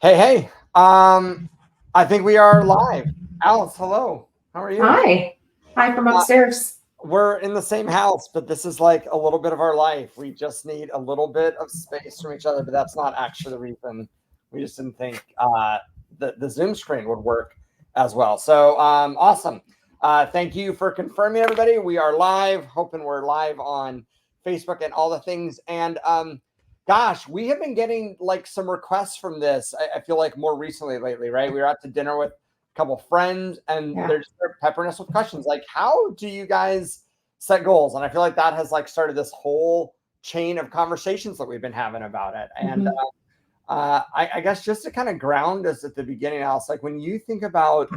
Hey, hey. I think we are live. Alice, hello. How are you? Hi. Hi from Uh, upstairs. we're in the same house, but this is like a little bit of our life. We just need a little bit of space from each other, but that's not actually the reason. We just didn't think the Zoom screen would work as well. So awesome. Thank you for confirming, everybody. We are live. Hoping we're live on Facebook and all the things. And gosh, we have been getting like some requests from this. I feel like more recently lately, right? We were out to dinner with a couple friends, and Yeah. they're just peppering us with questions like, "How do you guys set goals?" And I feel like that has like started this whole chain of conversations that we've been having about it. And hmm I guess just to kind of ground us at the beginning, Alice, like when you think about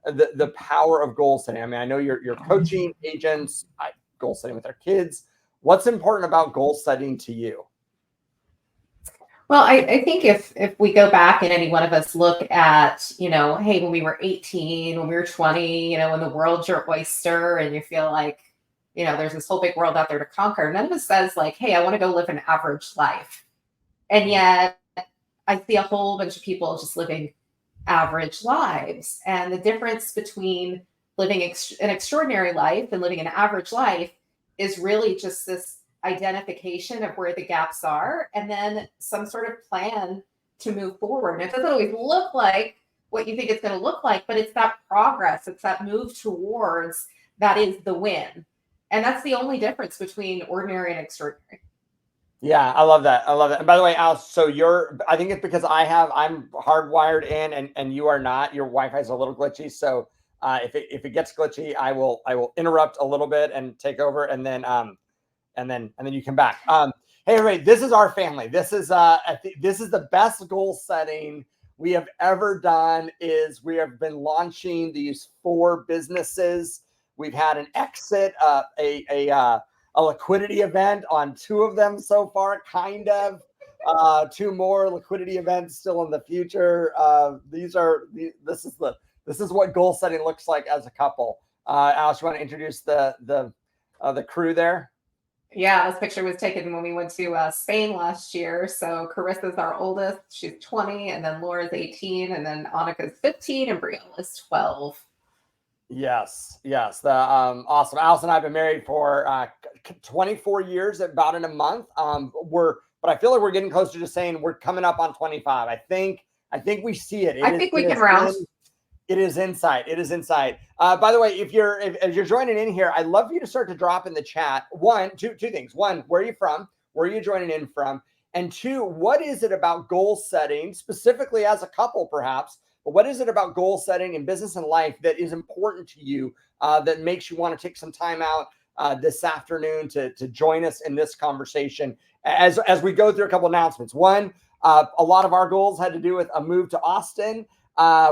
the power of goal setting. I mean, I know you're coaching agents, goal setting with their kids. What's important about goal setting to you? Well, I think if we go back and any one of us look at, hey, when we were 18, when we were 20, when the world's your oyster and you feel like, there's this whole big world out there to conquer, none of us says like, hey, I want to go live an average life. And yet I see a whole bunch of people just living average lives. And the difference between living an extraordinary life and living an average life is really just this identification of where the gaps are and then some sort of plan to move forward. And it doesn't always look like what you think it's going to look like, but it's that progress, it's that move towards that is the win. And that's the only difference between ordinary and extraordinary. Yeah, I love that. I love that. And by the way, Alice, so I think it's because I'm hardwired in and you are not. Your Wi-Fi is a little glitchy. So if it gets glitchy, I will interrupt a little bit and take over, and then you come back. Hey, everybody, this is our family. This is the best goal setting we have ever done. Is we have been launching these 4 businesses. We've had an exit, a liquidity event on 2 of them so far, kind of. 2 more liquidity events still in the future. This is what goal setting looks like as a couple. Alice, you want to introduce the crew there? Yeah, this picture was taken when we went to Spain last year. So Carissa's our oldest. She's 20, and then Laura's 18, and then Annika's 15, and Brianna's 12. Yes, yes. The awesome. Alice and I have been married for 24 years, about in a month. But I feel like we're getting closer to saying we're coming up on 25. I think we see it. I think we can round. It is insight. It is insight. By the way, if you're joining in here, I'd love for you to start to drop in the chat. Two things. One, where are you from? Where are you joining in from? And 2, what is it about goal setting, specifically as a couple, perhaps? But what is it about goal setting in business and life that is important to you, that makes you want to take some time out this afternoon to join us in this conversation as we go through a couple announcements? One, a lot of our goals had to do with a move to Austin.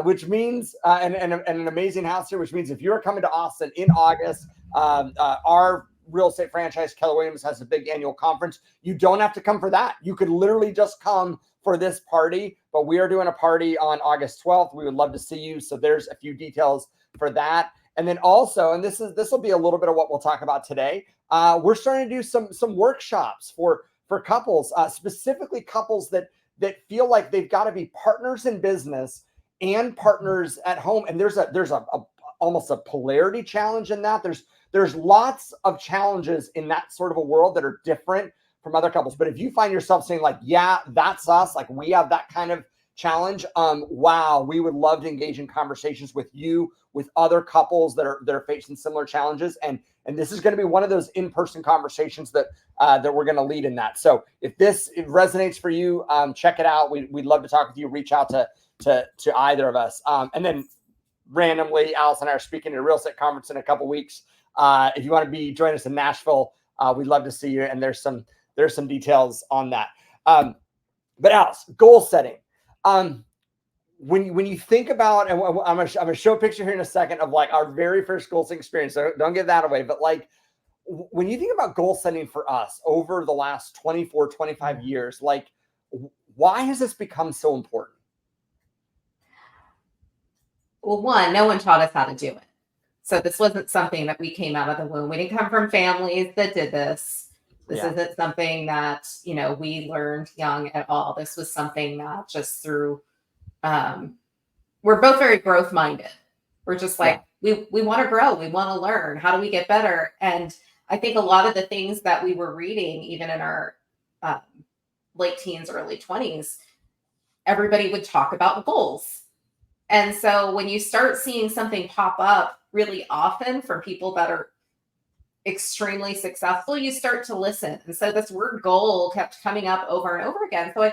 Which means and an amazing house here, which means if you're coming to Austin in August, our real estate franchise, Keller Williams, has a big annual conference. You don't have to come for that. You could literally just come for this party, but we are doing a party on August 12th. We would love to see you. So there's a few details for that. And then also, and this will be a little bit of what we'll talk about today. We're starting to do some workshops for couples, specifically couples that feel like they've got to be partners in business and partners at home. And there's a almost a polarity challenge in that. There's lots of challenges in that sort of a world that are different from other couples. But if you find yourself saying like, yeah, that's us, like we have that kind of challenge, wow, we would love to engage in conversations with you, with other couples that are facing similar challenges. And this is going to be one of those in-person conversations that we're going to lead in that. So if it resonates for you, check it out. We'd love to talk with you. Reach out to either of us. And then randomly, Alice and I are speaking at a real estate conference in a couple weeks. If you want to join us in Nashville, we'd love to see you. And there's some details on that. But Alice, goal setting. When you think about, and I'm gonna show a picture here in a second of like our very first goal setting experience. So don't give that away. But like when you think about goal setting for us over the last 24, 25 years, like why has this become so important? Well, one, no one taught us how to do it. So this wasn't something that we came out of the womb. We didn't come from families that did this. This isn't something that, we learned young at all. This was something that just through um, we're both very growth minded. We're just Yeah. like, we want to grow. We want to learn. How do we get better? And I think a lot of the things that we were reading, even in our um, late teens, early 20s, everybody would talk about goals. And so when you start seeing something pop up really often from people that are extremely successful, you start to listen. And so this word goal kept coming up over and over again. So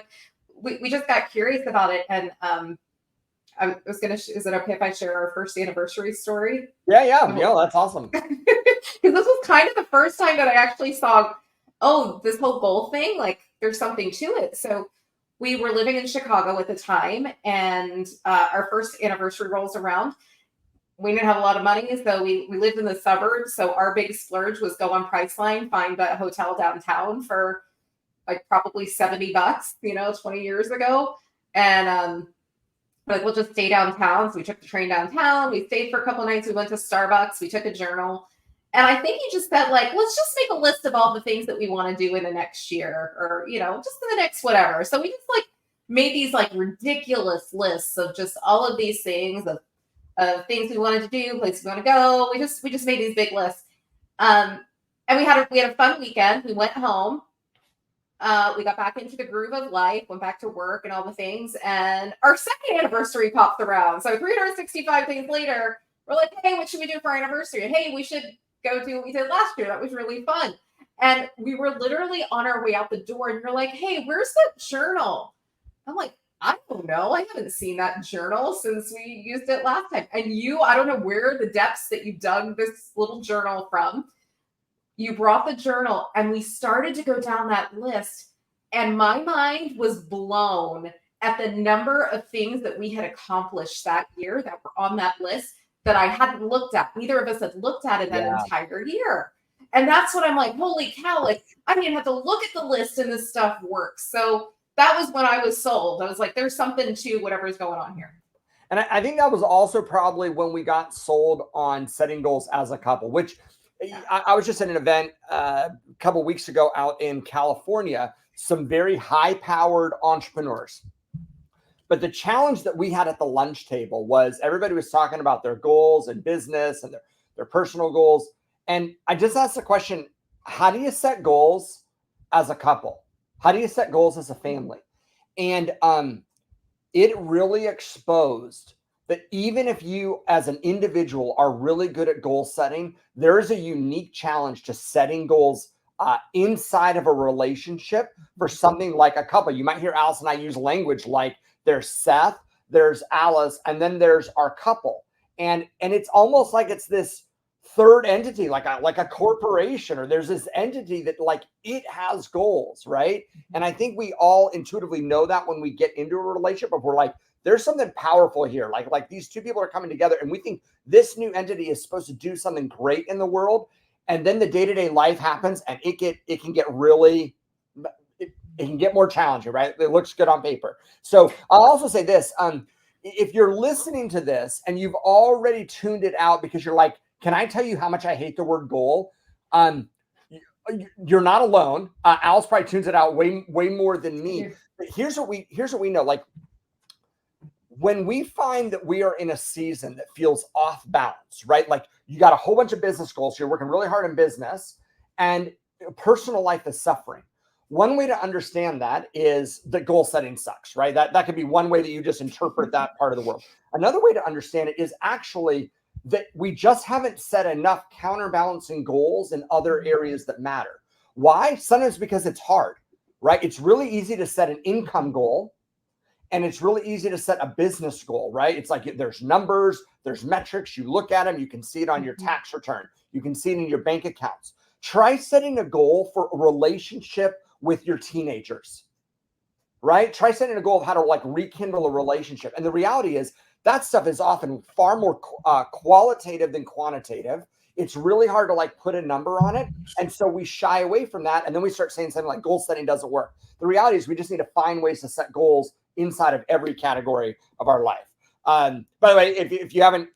we just got curious about it. And I was going to, is it okay if I share our first anniversary story? Yeah, that's awesome. Because this was kind of the first time that I actually saw, oh, this whole goal thing, like there's something to it. So we were living in Chicago at the time, and our first anniversary rolls around. We didn't have a lot of money, so we lived in the suburbs. So our big splurge was go on Priceline, find a hotel downtown for like probably $70, 20 years ago. And like, we'll just stay downtown. So we took the train downtown. We stayed for a couple nights. We went to Starbucks. We took a journal. And I think he just said, like, let's just make a list of all the things that we want to do in the next year, or, just in the next whatever. So we just like made these like ridiculous lists of just all of these things of things we wanted to do, places we want to go. We just made these big lists. And we had a fun weekend. We went home. We got back into the groove of life, went back to work and all the things. And our second anniversary popped around. So 365 days later, we're like, hey, what should we do for our anniversary? And hey, we should go do what we did last year. That was really fun. And we were literally on our way out the door, and you're like, hey, where's that journal? I'm like, I don't know. I haven't seen that journal since we used it last time. And I don't know where the depths that you dug this little journal from. You brought the journal, and we started to go down that list. And my mind was blown at the number of things that we had accomplished that year that were on that list that I hadn't looked at. Neither of us had looked at it that entire year. And that's what I'm like, holy cow, like, I didn't have to look at the list and this stuff works. So that was when I was sold. I was like, there's something to whatever's going on here. And I think that was also probably when we got sold on setting goals as a couple, which I was just at an event a couple weeks ago out in California, some very high-powered entrepreneurs. But the challenge that we had at the lunch table was everybody was talking about their goals and business and their personal goals. And I just asked the question, how do you set goals as a couple? How do you set goals as a family? And it really exposed that even if you as an individual are really good at goal setting, there is a unique challenge to setting goals inside of a relationship for something like a couple. You might hear Alice and I use language like there's Seth, there's Alice, and then there's our couple. And it's almost like it's this third entity, like a corporation, or there's this entity that like it has goals, right? And I think we all intuitively know that when we get into a relationship, but we're like, there's something powerful here. Like these two people are coming together and we think this new entity is supposed to do something great in the world. And then the day-to-day life happens and it can get really, it can get more challenging, right? It looks good on paper. So I'll also say this, if you're listening to this and you've already tuned it out because you're like, can I tell you how much I hate the word goal? You're not alone. Alice probably tunes it out way more than me. But here's what we know. Like, when we find that we are in a season that feels off balance, right? Like you got a whole bunch of business goals, you're working really hard in business, and personal life is suffering. One way to understand that is that goal setting sucks, right? That could be one way that you just interpret that part of the world. Another way to understand it is actually that we just haven't set enough counterbalancing goals in other areas that matter. Why? Sometimes because it's hard, right? It's really easy to set an income goal. And it's really easy to set a business goal, right? It's like there's numbers, there's metrics, you look at them, you can see it on your tax return, you can see it in your bank accounts. Try setting a goal for a relationship with your teenagers, right? Try setting a goal of how to like rekindle a relationship. And the reality is that stuff is often far more qualitative than quantitative. It's really hard to like put a number on it. And so we shy away from that. And then we start saying something like goal setting doesn't work. The reality is we just need to find ways to set goals inside of every category of our life. By the way, if you haven't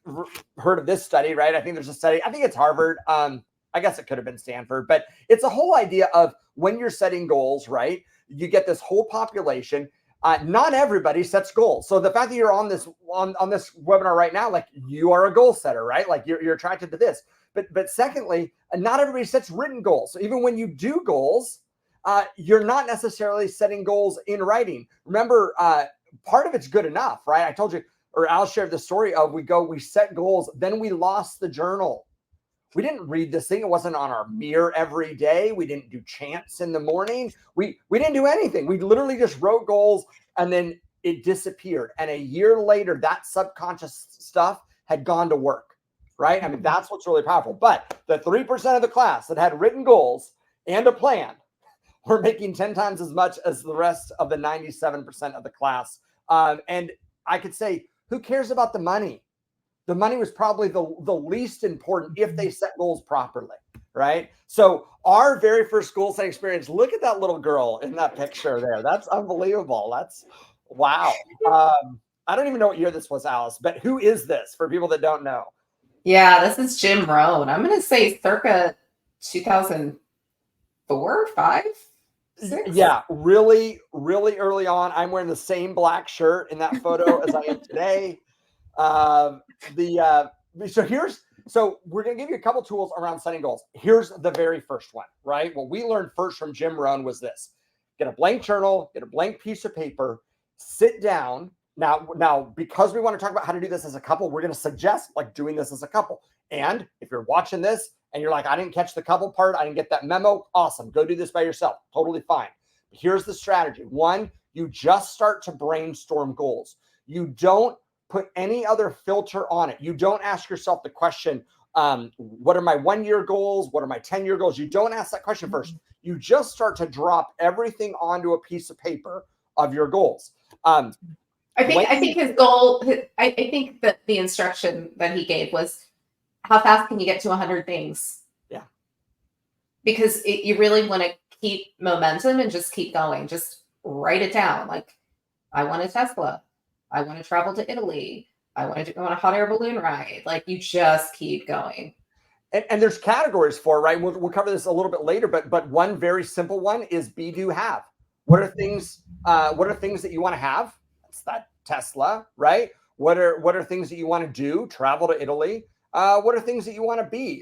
heard of this study, right? I think there's a study, I think it's Harvard. I guess it could have been Stanford, but it's a whole idea of when you're setting goals, right? You get this whole population. Not everybody sets goals. So the fact that you're on this webinar right now, like you are a goal setter, right? Like you're attracted to this. But secondly, not everybody sets written goals. So even when you do goals, you're not necessarily setting goals in writing. Remember, part of it's good enough, right? I told you, or Al shared the story of we set goals, then we lost the journal. We didn't read this thing. It wasn't on our mirror every day. We didn't do chants in the morning. We didn't do anything. We literally just wrote goals and then it disappeared. And a year later, that subconscious stuff had gone to work, right? I mean, that's what's really powerful. But the 3% of the class that had written goals and a plan were making 10 times as much as the rest of the 97% of the class. And I could say, who cares about the money? The money was probably the least important if they set goals properly, right? So our very first goal setting experience, look at that little girl in that picture there. That's unbelievable. That's wow. I don't even know what year this was, Alice, but who is this for people that don't know? Yeah, this is Jim Rohn. I'm going to say circa 2004, 5, 6. Yeah, really, really early on. I'm wearing the same black shirt in that photo as I am today. So we're going to give you a couple tools around setting goals. Here's the very first one, right? What we learned first from Jim Rohn was this: get a blank journal, get a blank piece of paper, sit down. Now, because we want to talk about how to do this as a couple, we're going to suggest like doing this as a couple. And if you're watching this and you're like, I didn't catch the couple part, I didn't get that memo, awesome. Go do this by yourself. Totally fine. Here's the strategy. One, you just start to brainstorm goals. You don't put any other filter on it. You don't ask yourself the question, what are my 1-year goals? What are my 10-year goals? You don't ask that question first. You just start to drop everything onto a piece of paper of your goals. I think his goal, I think that the instruction that he gave was, how fast can you get to 100 things? Yeah. Because you really want to keep momentum and just keep going. Just write it down. Like, I want a Tesla. I want to travel to Italy. I want to go on a hot air balloon ride. Like, you just keep going. And there's categories for it, right? We'll cover this a little bit later, but one very simple one is be, do, have. What are things that you want to have? That's that Tesla, right? What are things that you want to do? Travel to Italy. What are things that you want to be?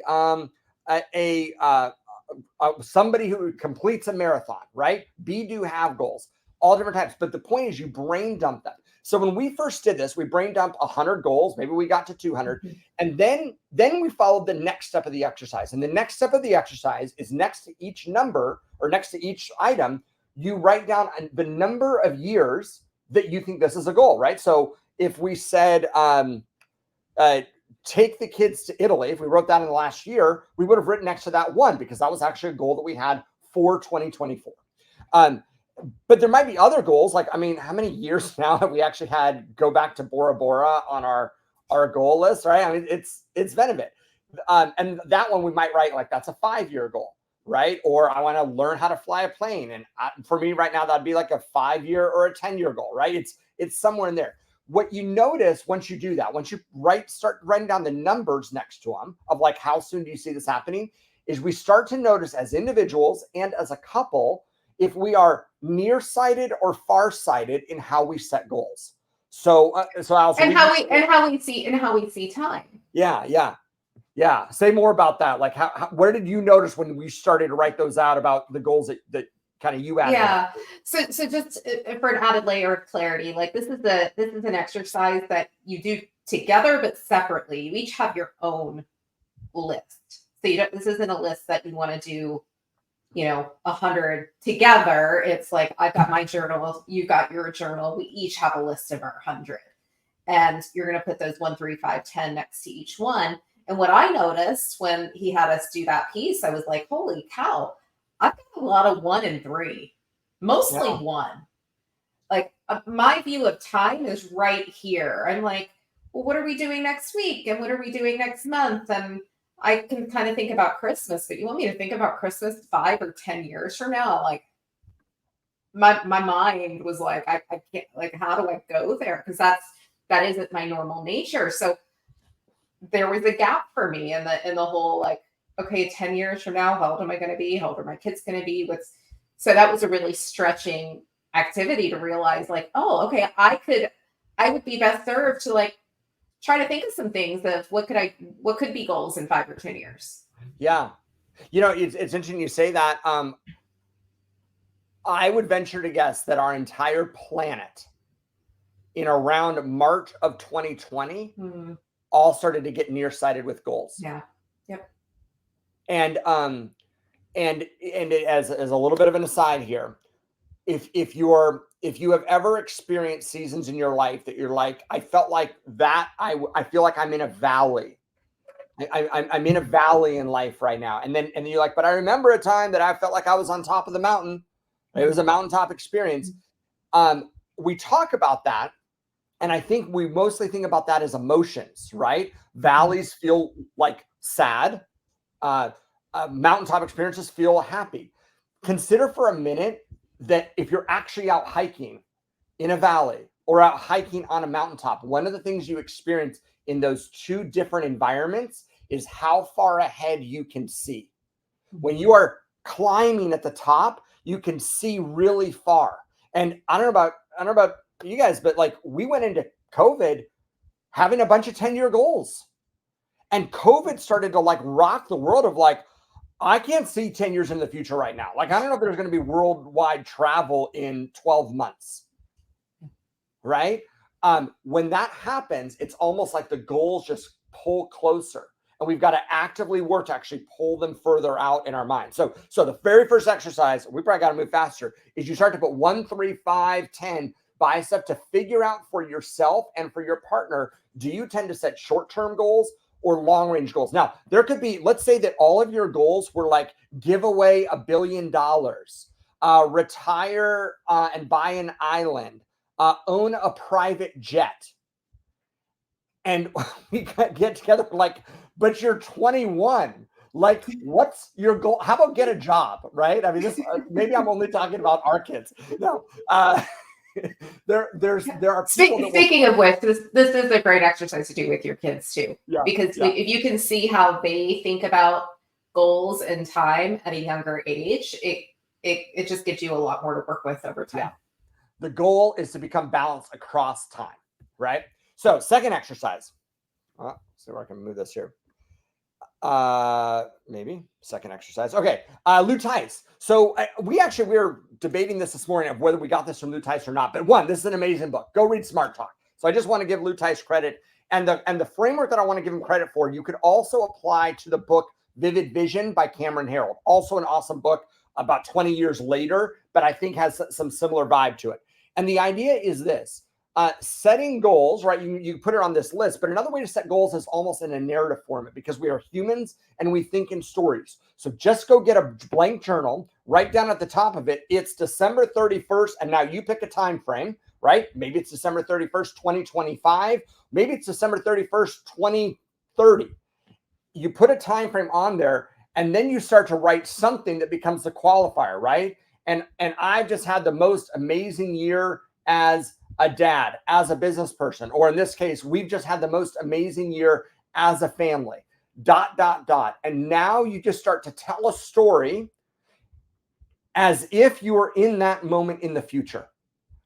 Somebody who completes a marathon, right? Be, do, have goals, all different types. But the point is you brain dump them. So when we first did this, we brain dumped 100 goals. Maybe we got to 200. And then we followed the next step of the exercise. And the next step of the exercise is next to each number or next to each item, you write down the number of years that you think this is a goal, right? So if we said, take the kids to Italy, if we wrote that in the last year, we would have written next to that one because that was actually a goal that we had for 2024. But there might be other goals. Like, I mean, how many years now have we actually had go back to Bora Bora on our goal list, right? I mean, it's been a bit. And that one we might write like that's a 5-year goal, right? Or I want to learn how to fly a plane. And for me right now, that'd be like a 5-year or a 10-year goal, right? It's somewhere in there. What you notice once you do that, once you start writing down the numbers next to them of like how soon do you see this happening, is we start to notice as individuals and as a couple if we are nearsighted or farsighted in how we set goals. So Allison, and how we see time. Yeah. Say more about that. Like, where did you notice when we started to write those out about the goals that kind of you added? Yeah. So just for an added layer of clarity, like this is an exercise that you do together but separately. You each have your own list. So this isn't a list that you want to do 100 together. It's like, I've got my journal, you got your journal. We each have a list of our 100. And you're going to put those 1, 3, 5, 10 next to each one. And what I noticed when he had us do that piece, I was like, holy cow, I've got a lot of 1 and 3, mostly 1. Like my view of time is right here. I'm like, well, what are we doing next week? And what are we doing next month? And I can kind of think about Christmas, but you want me to think about Christmas 5 or 10 years from now? Like my mind was like, I can't, like, how do I go there? Because that isn't my normal nature. So there was a gap for me in the whole, like, okay, 10 years from now, how old am I going to be? How old are my kids going to be? So that was a really stretching activity to realize like, oh, okay, I would be best served to like try to think of some things of what could be goals in 5 or 10 years. Yeah. It's interesting you say that. I would venture to guess that our entire planet in around March of 2020 all started to get nearsighted with goals. Yeah. Yep. And as a little bit of an aside here, if you have ever experienced seasons in your life that you're like, I felt like that, I feel like I'm in a valley. I'm in a valley in life right now. And then you're like, but I remember a time that I felt like I was on top of the mountain. It was a mountaintop experience. We talk about that. And I think we mostly think about that as emotions, right? Valleys feel like sad. Mountaintop experiences feel happy. Consider for a minute that if you're actually out hiking in a valley or out hiking on a mountaintop, one of the things you experience in those two different environments is how far ahead you can see. When you are climbing at the top, you can see really far. And I don't know about you guys, but like we went into COVID having a bunch of 10-year goals. And COVID started to like rock the world of like, I can't see 10 years in the future right now. Like, I don't know if there's going to be worldwide travel in 12 months. Right? When that happens, it's almost like the goals just pull closer. And we've got to actively work to actually pull them further out in our mind. So the very first exercise, we probably got to move faster, is you start to put 1, 3, 5, 10 bicep to figure out for yourself and for your partner, do you tend to set short-term goals or long-range goals? Now, there could be, let's say that all of your goals were like give away $1 billion, retire and buy an island, own a private jet. And we get together like, but you're 21. Like, what's your goal? How about get a job, right? I mean, this maybe I'm only talking about our kids. No, there are people. Speaking of which, this is a great exercise to do with your kids too, because if you can see how they think about goals and time at a younger age, it just gives you a lot more to work with over time. Yeah. The goal is to become balanced across time, right? So, second exercise. See where I can move this here. Maybe second exercise. Okay. Lou Tice. So we were debating this morning of whether we got this from Lou Tice or not. But one, this is an amazing book. Go read Smart Talk. So I just want to give Lou Tice credit. And the framework that I want to give him credit for, you could also apply to the book Vivid Vision by Cameron Herold. Also an awesome book about 20 years later, but I think has some similar vibe to it. And the idea is this. Setting goals, right? You put it on this list, but another way to set goals is almost in a narrative format because we are humans and we think in stories. So just go get a blank journal, write down at the top of it, it's December 31st. And now you pick a time frame, right? Maybe it's December 31st, 2025. Maybe it's December 31st, 2030. You put a time frame on there and then you start to write something that becomes the qualifier, right? And I've just had the most amazing year as a dad, as a business person, or in this case, we've just had the most amazing year as a family, ... And now you just start to tell a story as if you were in that moment in the future,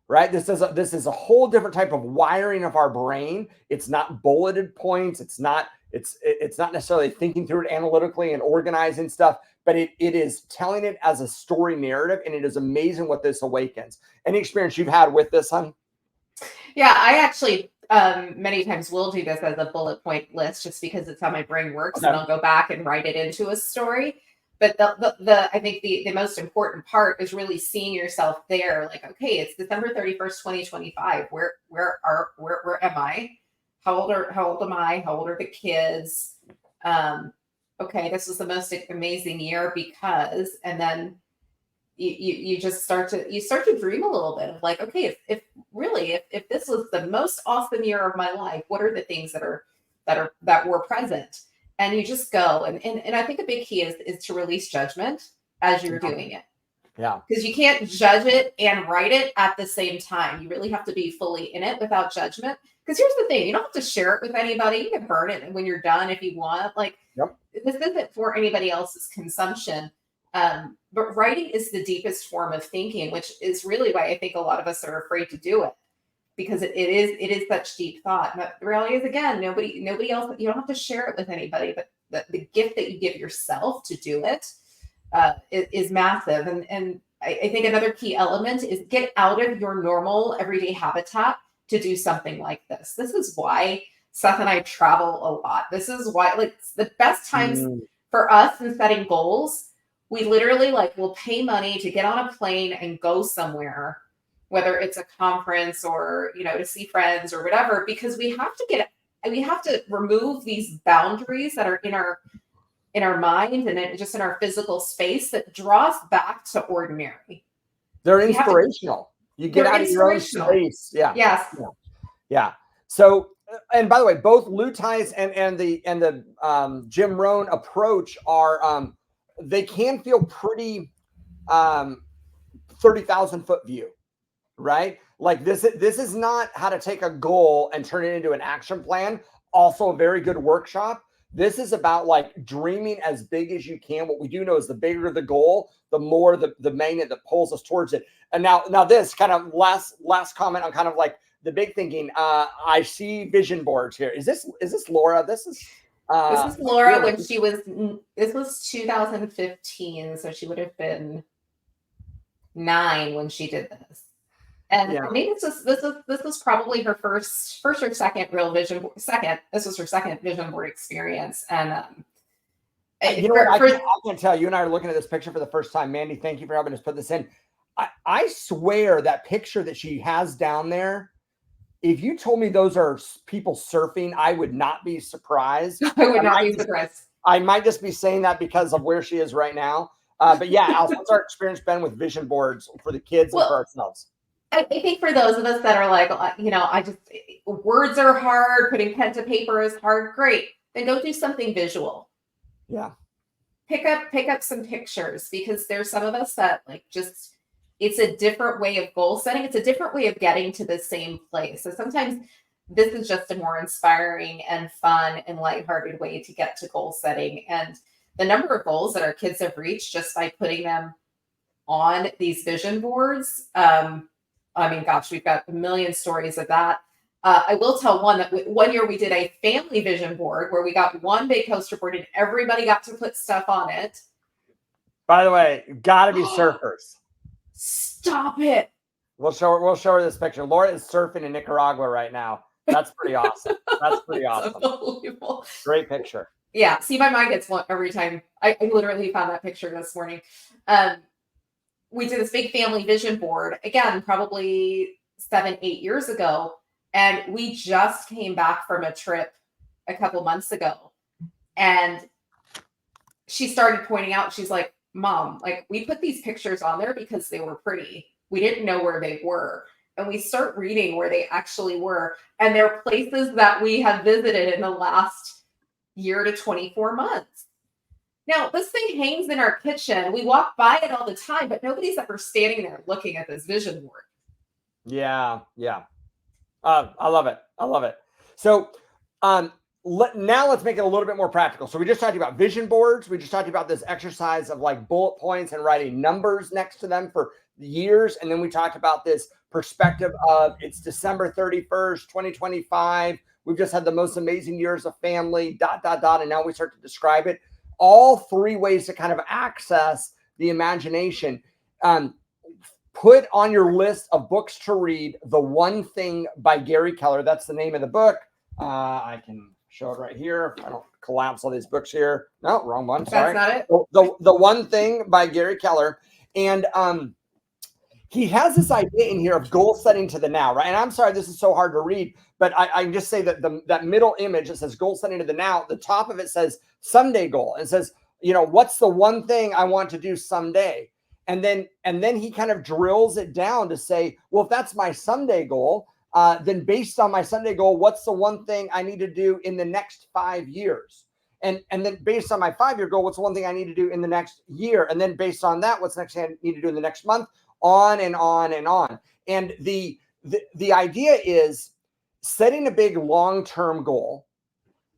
right? This is a whole different type of wiring of our brain. It's not bulleted points. It's not necessarily thinking through it analytically and organizing stuff, but it is telling it as a story narrative. And it is amazing what this awakens. Any experience you've had with this, hon? Yeah, I actually many times will do this as a bullet point list just because it's how my brain works. Okay. And I'll go back and write it into a story. But I think the most important part is really seeing yourself there. Like, okay, it's December 31st, 2025. Where am I? How old am I? How old are the kids? Okay, this was the most amazing year because, and then you just start to dream a little bit of like, okay, if this was the most awesome year of my life, what are the things that were present? And you just go and I think a big key is to release judgment as you're doing it. Yeah. Because you can't judge it and write it at the same time. You really have to be fully in it without judgment. Because here's the thing, you don't have to share it with anybody. You can burn it when you're done if you want. Like, This isn't for anybody else's consumption. But But writing is the deepest form of thinking, which is really why I think a lot of us are afraid to do it, because it is such deep thought. But the reality is, again, nobody else, you don't have to share it with anybody, but the gift that you give yourself to do it is massive. And I think another key element is get out of your normal everyday habitat to do something like this. This is why Seth and I travel a lot. This is why, like, the best times for us in setting goals, we literally will pay money to get on a plane and go somewhere, whether it's a conference or, to see friends or whatever, because we have to remove these boundaries that are in our mind and just in our physical space that draw us back to ordinary. They're inspirational. You get out of your own space. Yeah. Yes. Yeah. So, and by the way, both Lou Ties and the Jim Rohn approach are, they can feel pretty 30,000 foot view, right? Like this is not how to take a goal and turn it into an action plan. Also a very good workshop. This is about dreaming as big as you can. What we do know is the bigger the goal, the more the magnet that pulls us towards it. And now this kind of last comment on kind of the big thinking. I see vision boards here. Is this Laura? This is Laura when she was. This was 2015, so she would have been 9 when she did this. And I think this was probably her first or second real vision board. This was her second vision board experience. And you know what? I can't tell. You and I are looking at this picture for the first time. Mandy, thank you for helping us put this in. I swear that picture that she has down there, if you told me those are people surfing, I would not be surprised. I would not be surprised. I might just be saying that because of where she is right now. But yeah, Alice, what's our experience been with vision boards for the kids and for ourselves? I think for those of us that are words are hard, putting pen to paper is hard. Great. Then go do something visual. Yeah. Pick up some pictures, because there's some of us that it's a different way of goal setting. It's a different way of getting to the same place. So sometimes this is just a more inspiring and fun and lighthearted way to get to goal setting. And the number of goals that our kids have reached just by putting them on these vision boards, I mean, gosh, we've got a million stories of that. I will tell one that one year we did a family vision board where we got one big poster board and everybody got to put stuff on it. By the way, gotta be surfers. Stop it. We'll show her this picture. Laura is surfing in Nicaragua right now. That's pretty awesome. That's pretty awesome. Unbelievable. Great picture. Yeah. See, my mind gets blown every time. I literally found that picture this morning. We did this big family vision board, again, probably 7-8 years ago. And we just came back from a trip a couple months ago. And she started pointing out, she's like, Mom, we put these pictures on there because they were pretty. We didn't know where they were. And we start reading where they actually were. And they're places that we have visited in the last year to 24 months. Now, this thing hangs in our kitchen. We walk by it all the time, but nobody's ever standing there looking at this vision board. Yeah. I love it. So now let's make it a little bit more practical. So we just talked about vision boards. We just talked about this exercise of bullet points and writing numbers next to them for years. And then we talked about this perspective of it's December 31st, 2025. We've just had the most amazing years of family, ... And now we start to describe it. All 3 ways to kind of access the imagination. Put on your list of books to read The One Thing by Gary Keller. That's the name of the book. I can show it right here. I don't collapse all these books here. No, wrong one. Sorry. That's not it. The One Thing by Gary Keller. And he has this idea in here of goal setting to the now, right? And I'm sorry, this is so hard to read, but I can just say that that middle image that says goal setting to the now, the top of it says someday goal. And it says, what's the one thing I want to do someday? And then he kind of drills it down to say, well, if that's my someday goal, then based on my someday goal, what's the one thing I need to do in the next 5 years? And then based on my 5-year goal, what's the one thing I need to do in the next year? And then based on that, what's the next thing I need to do in the next month? On and on and on. And the idea is setting a big long-term goal,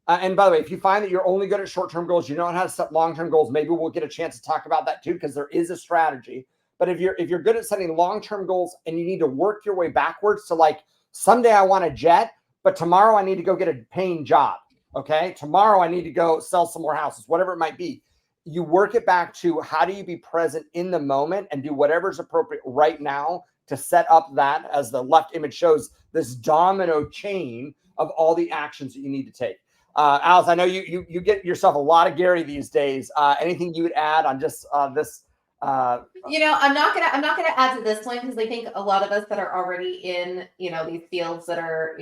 And by the way, if you find that you're only good at short-term goals, you don't know how to set long-term goals, maybe we'll get a chance to talk about that too, because there is a strategy. But if you're good at setting long-term goals and you need to work your way backwards to like, someday I want a jet, but tomorrow I need to go get a paying job. Okay. Tomorrow I need to go sell some more houses, whatever it might be. You work it back to how do you be present in the moment and do whatever's appropriate right now to set up that, as the left image shows, this domino chain of all the actions that you need to take. Alice, I know you get yourself a lot of Gary these days. Anything you would add on just this? I'm not gonna add to this one because I think a lot of us that are already in these fields that are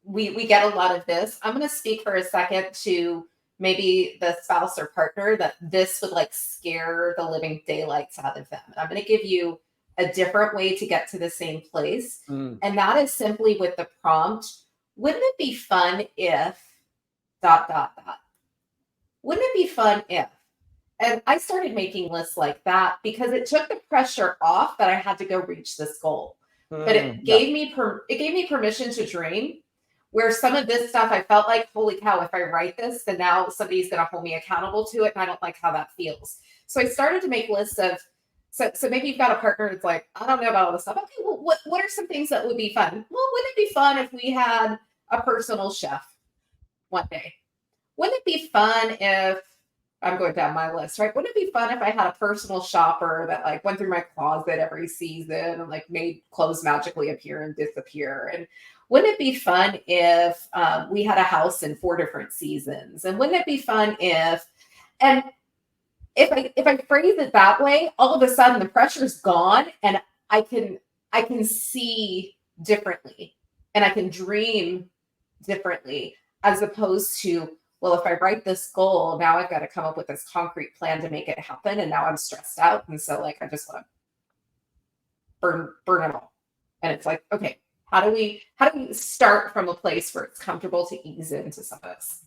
we get a lot of this. I'm gonna speak for a second to maybe the spouse or partner that this would like scare the living daylights out of them. And I'm gonna give you a different way to get to the same place, and that is simply with the prompt. Wouldn't it be fun if ... Wouldn't it be fun if? And I started making lists like that because it took the pressure off that I had to go reach this goal. But it gave me permission to dream, where some of this stuff I felt like, holy cow, if I write this, then now somebody's going to hold me accountable to it, and I don't like how that feels. So I started to make lists of, so maybe you've got a partner that's like, I don't know about all this stuff. Okay, well, what are some things that would be fun? Well, wouldn't it be fun if we had a personal chef one day? Wouldn't it be fun if, I'm going down my list, right? Wouldn't it be fun if I had a personal shopper that like went through my closet every season and like made clothes magically appear and disappear? And wouldn't it be fun if we had a house in 4 different seasons? And wouldn't it be fun if I phrase it that way, all of a sudden the pressure's gone and I can see differently and I can dream differently, as opposed to, well, if I write this goal, now I've got to come up with this concrete plan to make it happen. And now I'm stressed out. And so like, I just want to burn it all. And it's like, okay, how do we start from a place where it's comfortable to ease into some of this?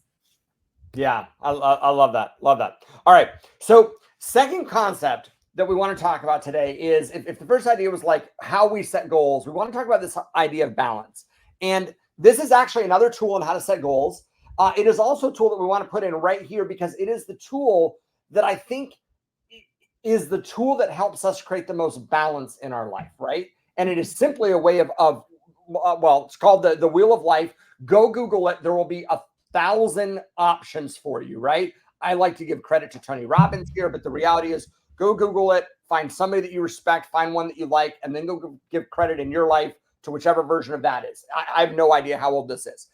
Yeah, I love that. Love that. All right. So second concept that we want to talk about today is, if the first idea was like how we set goals, we want to talk about this idea of balance. And this is actually another tool on how to set goals. It is also a tool that we want to put in right here because it is the tool that I think is the tool that helps us create the most balance in our life, right? And it is simply a way of well, it's called the Wheel of Life. Go Google it. There will be 1,000 options for you, right? I like to give credit to Tony Robbins here, but the reality is go Google it, find somebody that you respect, find one that you like, and then go give credit in your life to whichever version of that is. I have no idea how old this is,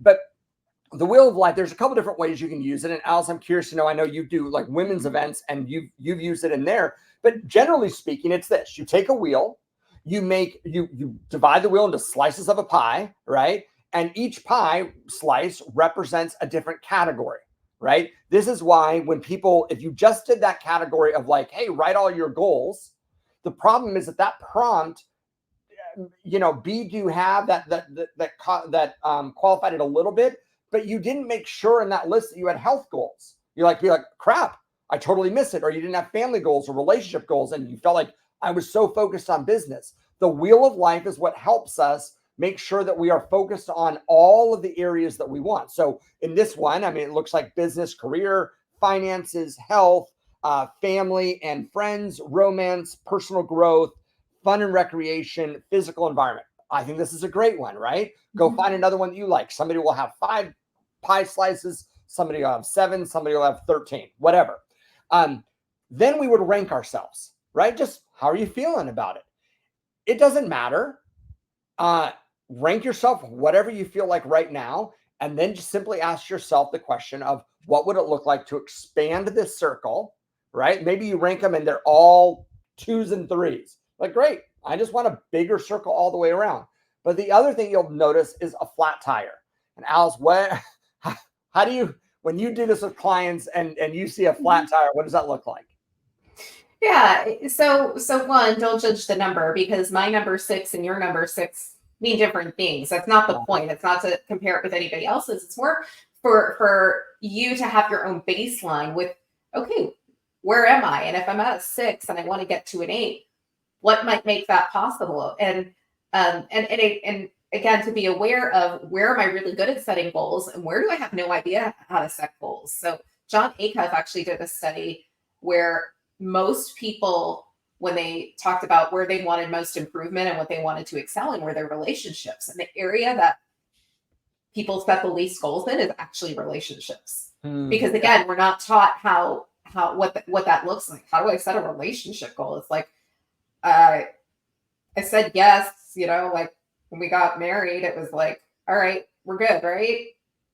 but the Wheel of Life, there's a couple different ways you can use it. And Alice, I'm curious to know, I know you do like women's events and you've used it in there, but generally speaking, it's this: you take a wheel, you divide the wheel into slices of a pie, right? And each pie slice represents a different category, right? This is why when people, if you just did that category of like, hey, write all your goals, the problem is that prompt, B, do you have that qualified it a little bit, but you didn't make sure in that list that you had health goals. Be like, crap, I totally missed it. Or you didn't have family goals or relationship goals, and you felt like I was so focused on business. The Wheel of Life is what helps us make sure that we are focused on all of the areas that we want. So in this one, I mean, it looks like business, career, finances, health, family and friends, romance, personal growth, fun and recreation, physical environment. I think this is a great one, right? Go find another one that you like. Somebody will have 5 pie slices. Somebody will have 7. Somebody will have 13, whatever. Then we would rank ourselves, right? Just how are you feeling about it? It doesn't matter. Rank yourself whatever you feel like right now. And then just simply ask yourself the question of what would it look like to expand this circle, right? Maybe you rank them and they're all 2s and 3s. Like, great. I just want a bigger circle all the way around. But the other thing you'll notice is a flat tire. And Alice, how do you, when you do this with clients and you see a flat tire, what does that look like? Yeah. So one, don't judge the number, because my number 6 and your number 6 mean different things. That's not the point. It's not to compare it with anybody else's. It's more for you to have your own baseline with, okay, where am I? And if I'm at a 6 and I want to get to an 8, what might make that possible? And again, to be aware of where am I really good at setting goals and where do I have no idea how to set goals. So John Acuff actually did a study where most people, when they talked about where they wanted most improvement and what they wanted to excel in, were their relationships. And the area that people set the least goals in is actually relationships. Because again, we're not taught what that looks like. How do I set a relationship goal? It's like, I said yes, like when we got married, it was like, all right, we're good, right?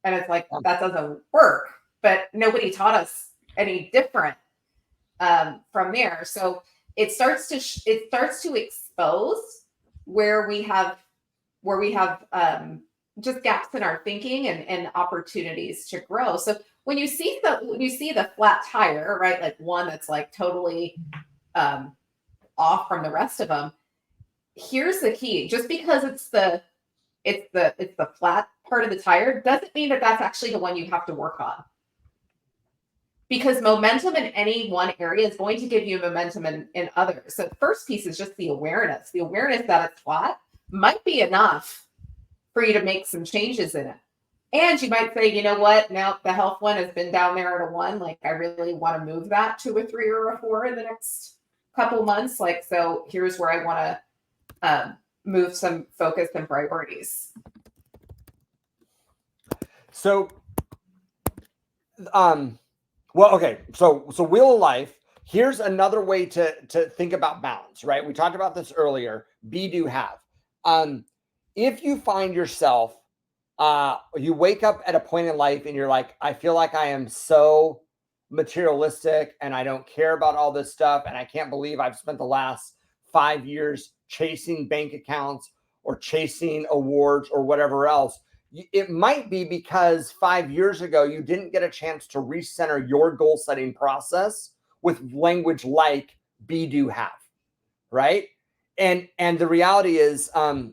And it's like, that doesn't work. But nobody taught us any different from there. So it starts to expose where we have just gaps in our thinking and opportunities to grow. So when you see the flat tire, right, like one that's like totally off from the rest of them, here's the key. Just because it's the flat part of the tire doesn't mean that that's actually the one you have to work on. Because momentum in any one area is going to give you momentum in others. So the first piece is just the awareness. The awareness that it's flat might be enough for you to make some changes in it. And you might say, you know what, now the health one has been down there at a 1. Like, I really want to move that to a 3 or a 4 in the next couple months. Like, so here's where I want to move some focus and priorities. So, well, okay. So wheel of life. Here's another way to think about balance, right? We talked about this earlier. Be, do, have. If you find yourself, you wake up at a point in life and you're like, I feel like I am so materialistic and I don't care about all this stuff. And I can't believe I've spent the last 5 years chasing bank accounts or chasing awards or whatever else. It might be because 5 years ago, you didn't get a chance to recenter your goal setting process with language like be, do, have, right? And the reality is, I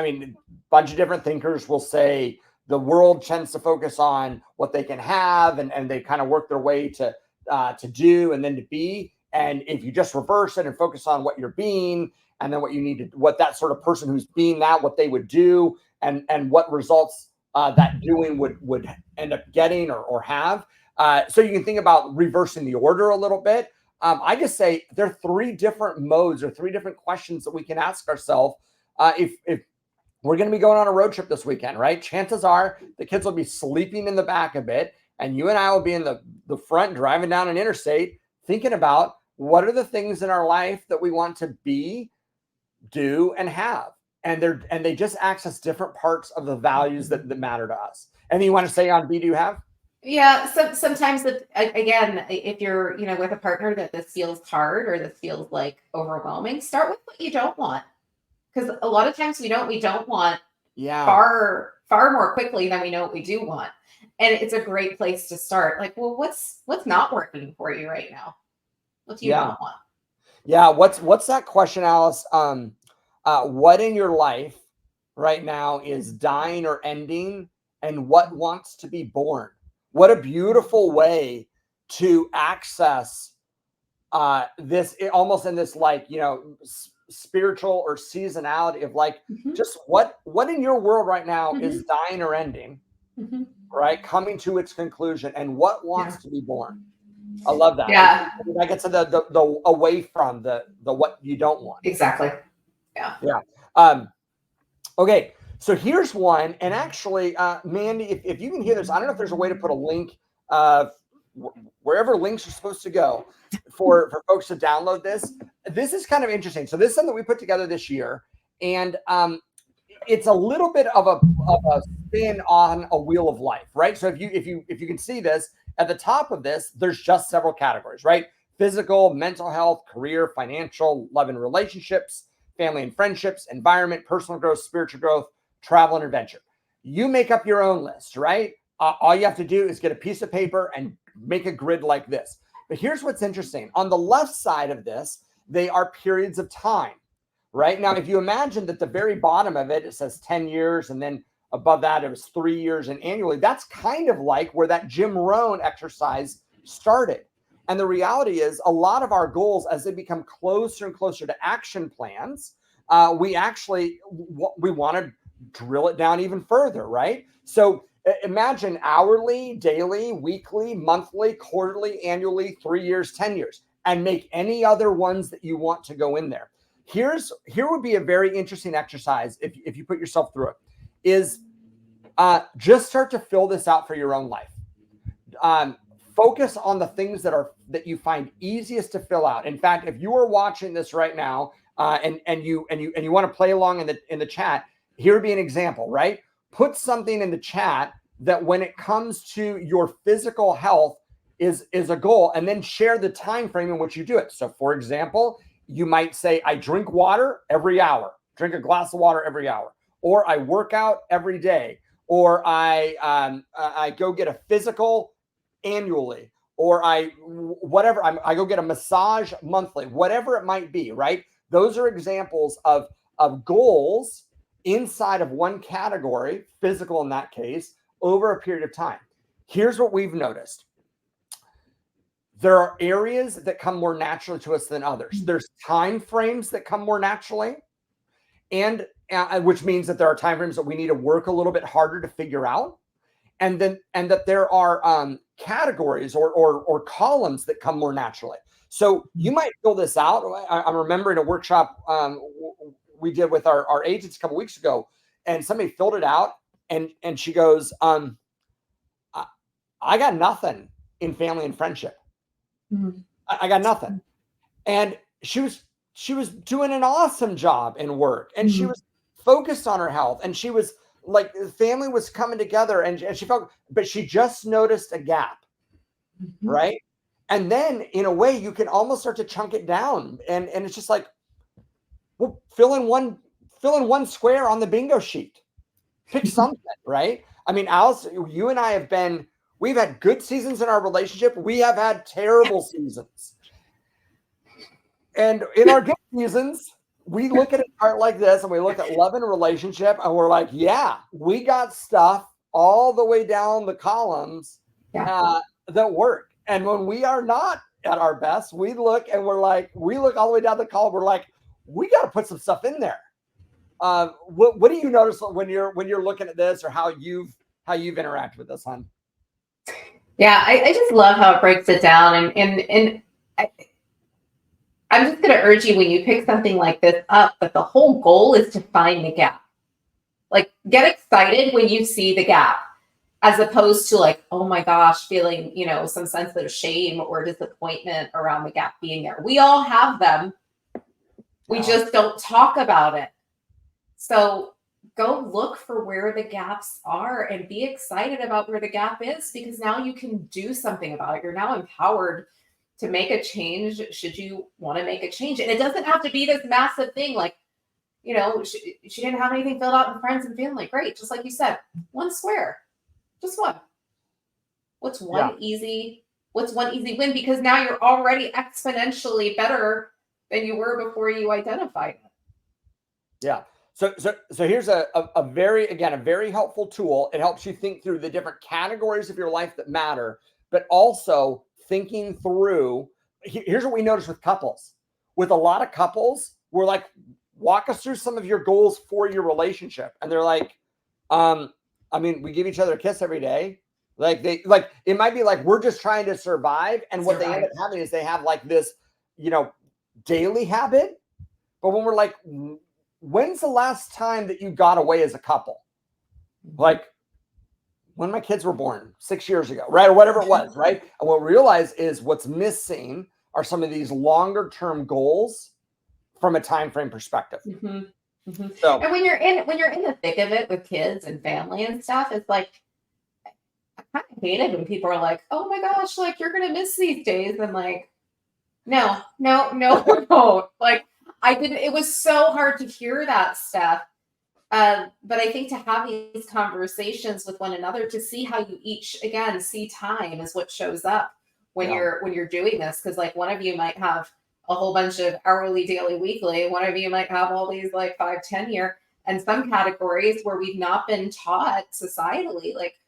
mean, a bunch of different thinkers will say the world tends to focus on what they can have, and they kind of work their way to do and then to be. And if you just reverse it and focus on what you're being, and then what you need to, what that sort of person who's being that, what they would do, and what results that doing would end up getting or have. So you can think about reversing the order a little bit. I just say there are 3 different modes or 3 different questions that we can ask ourselves if we're going to be going on a road trip this weekend, right? Chances are the kids will be sleeping in the back a bit, and you and I will be in the front driving down an interstate thinking about what are the things in our life that we want to be, do, and have. And they just access different parts of the values that matter to us. And you want to say on be, do, have? Yeah. So sometimes, again, if you're with a partner that this feels hard or this feels like overwhelming, start with what you don't want. Because a lot of times we don't want far more quickly than we know what we do want. And it's a great place to start. Like, well, what's not working for you right now? What do you not want? Yeah. What's that question, Alice? What in your life right now is dying or ending, and what wants to be born? What a beautiful way to access this, almost in this, like, spiritual or seasonality of like, just what in your world right now is dying or ending, right? Coming to its conclusion, and what wants to be born. I love that. Yeah. I get to the away from the what you don't want. Exactly. Yeah. Yeah. Okay. So here's one. And actually, Mandy, if you can hear this, I don't know if there's a way to put a link wherever links are supposed to go for folks to download this. This is kind of interesting. So this is something we put together this year. And it's a little bit of a spin on a wheel of life, right? So if you can see this, at the top of this, there's just several categories, right? Physical, mental health, career, financial, love and relationships, family and friendships, environment, personal growth, spiritual growth, travel and adventure. You make up your own list, right? All you have to do is get a piece of paper and make a grid like this. But here's what's interesting. On the left side of this, they are periods of time, right? Now, if you imagine that the very bottom of it, it says 10 years, and then above that, it was 3 years and annually. That's kind of like where that Jim Rohn exercise started. And the reality is a lot of our goals, as they become closer and closer to action plans, we want to drill it down even further, right? So imagine hourly, daily, weekly, monthly, quarterly, annually, 3 years, 10 years, and make any other ones that you want to go in there. Here would be a very interesting exercise if you put yourself through it, is just start to fill this out for your own life. Focus on the things that you find easiest to fill out. In fact, if you are watching this right now, and you want to play along in the chat, here would be an example, right? Put something in the chat that when it comes to your physical health is a goal, and then share the time frame in which you do it. So for example, you might say, I drink water every hour, drink a glass of water every hour, or I work out every day, or I go get a physical annually, or I go get a massage monthly, whatever it might be, right? Those are examples of goals inside of one category, physical in that case, over a period of time. Here's what we've noticed. There are areas that come more naturally to us than others. There's time frames that come more naturally, and which means that there are time frames that we need to work a little bit harder to figure out. And that there are categories or columns that come more naturally. So you might fill this out. I'm remembering a workshop we did with our agents a couple weeks ago, and somebody filled it out, and she goes, I got nothing in family and friendship. Mm-hmm. I got nothing. And she was doing an awesome job in work, and she was focused on her health, and she was like, the family was coming together, and she felt, but she just noticed a gap, right? And then in a way you can almost start to chunk it down, and it's just like, well, fill in one square on the bingo sheet, pick something, right? I mean, Alice, you and I we've had good seasons in our relationship. We have had terrible seasons. And in our good seasons, we look at a chart like this, and we look at love and relationship, and we're like, yeah, we got stuff all the way down the columns that work. And when we are not at our best, we look all the way down the column. We're like, we got to put some stuff in there. What do you notice when you're looking at this, or how you've interacted with this, hon? Yeah, I just love how it breaks it down, and I'm just going to urge you, when you pick something like this up, that the whole goal is to find the gap. Like, get excited when you see the gap, as opposed to like, oh my gosh, feeling, some sense of shame or disappointment around the gap being there. We all have them. We just don't talk about it. So go look for where the gaps are and be excited about where the gap is, because now you can do something about it. You're now empowered to make a change, should you want to make a change. And it doesn't have to be this massive thing. Like, she didn't have anything filled out in friends and family. Great. Just like you said, one square, just one. What's one easy win? Because now you're already exponentially better than you were before you identified it. Yeah. So here's a very helpful tool. It helps you think through the different categories of your life that matter, but also thinking through. Here's what we notice with couples. With a lot of couples, we're like, walk us through some of your goals for your relationship. And they're like, we give each other a kiss every day. It might be like, we're just trying to survive. And what they end up having is they have like this, daily habit. But when we're like, when's the last time that you got away as a couple? Like, when my kids were born 6 years ago, right? Or whatever it was, right? And what we realize is what's missing are some of these longer term goals from a time frame perspective. So, and when you're in the thick of it with kids and family and stuff, it's like, I kind of hate it when people are like, oh my gosh, like, you're gonna miss these days. I'm like, no. Like, I didn't. It was so hard to hear that stuff. But I think to have these conversations with one another, to see how you each, again, see time is what shows up when you're doing this. Because like, one of you might have a whole bunch of hourly, daily, weekly. One of you might have all these like 5, 10 year, and some categories where we've not been taught societally, like,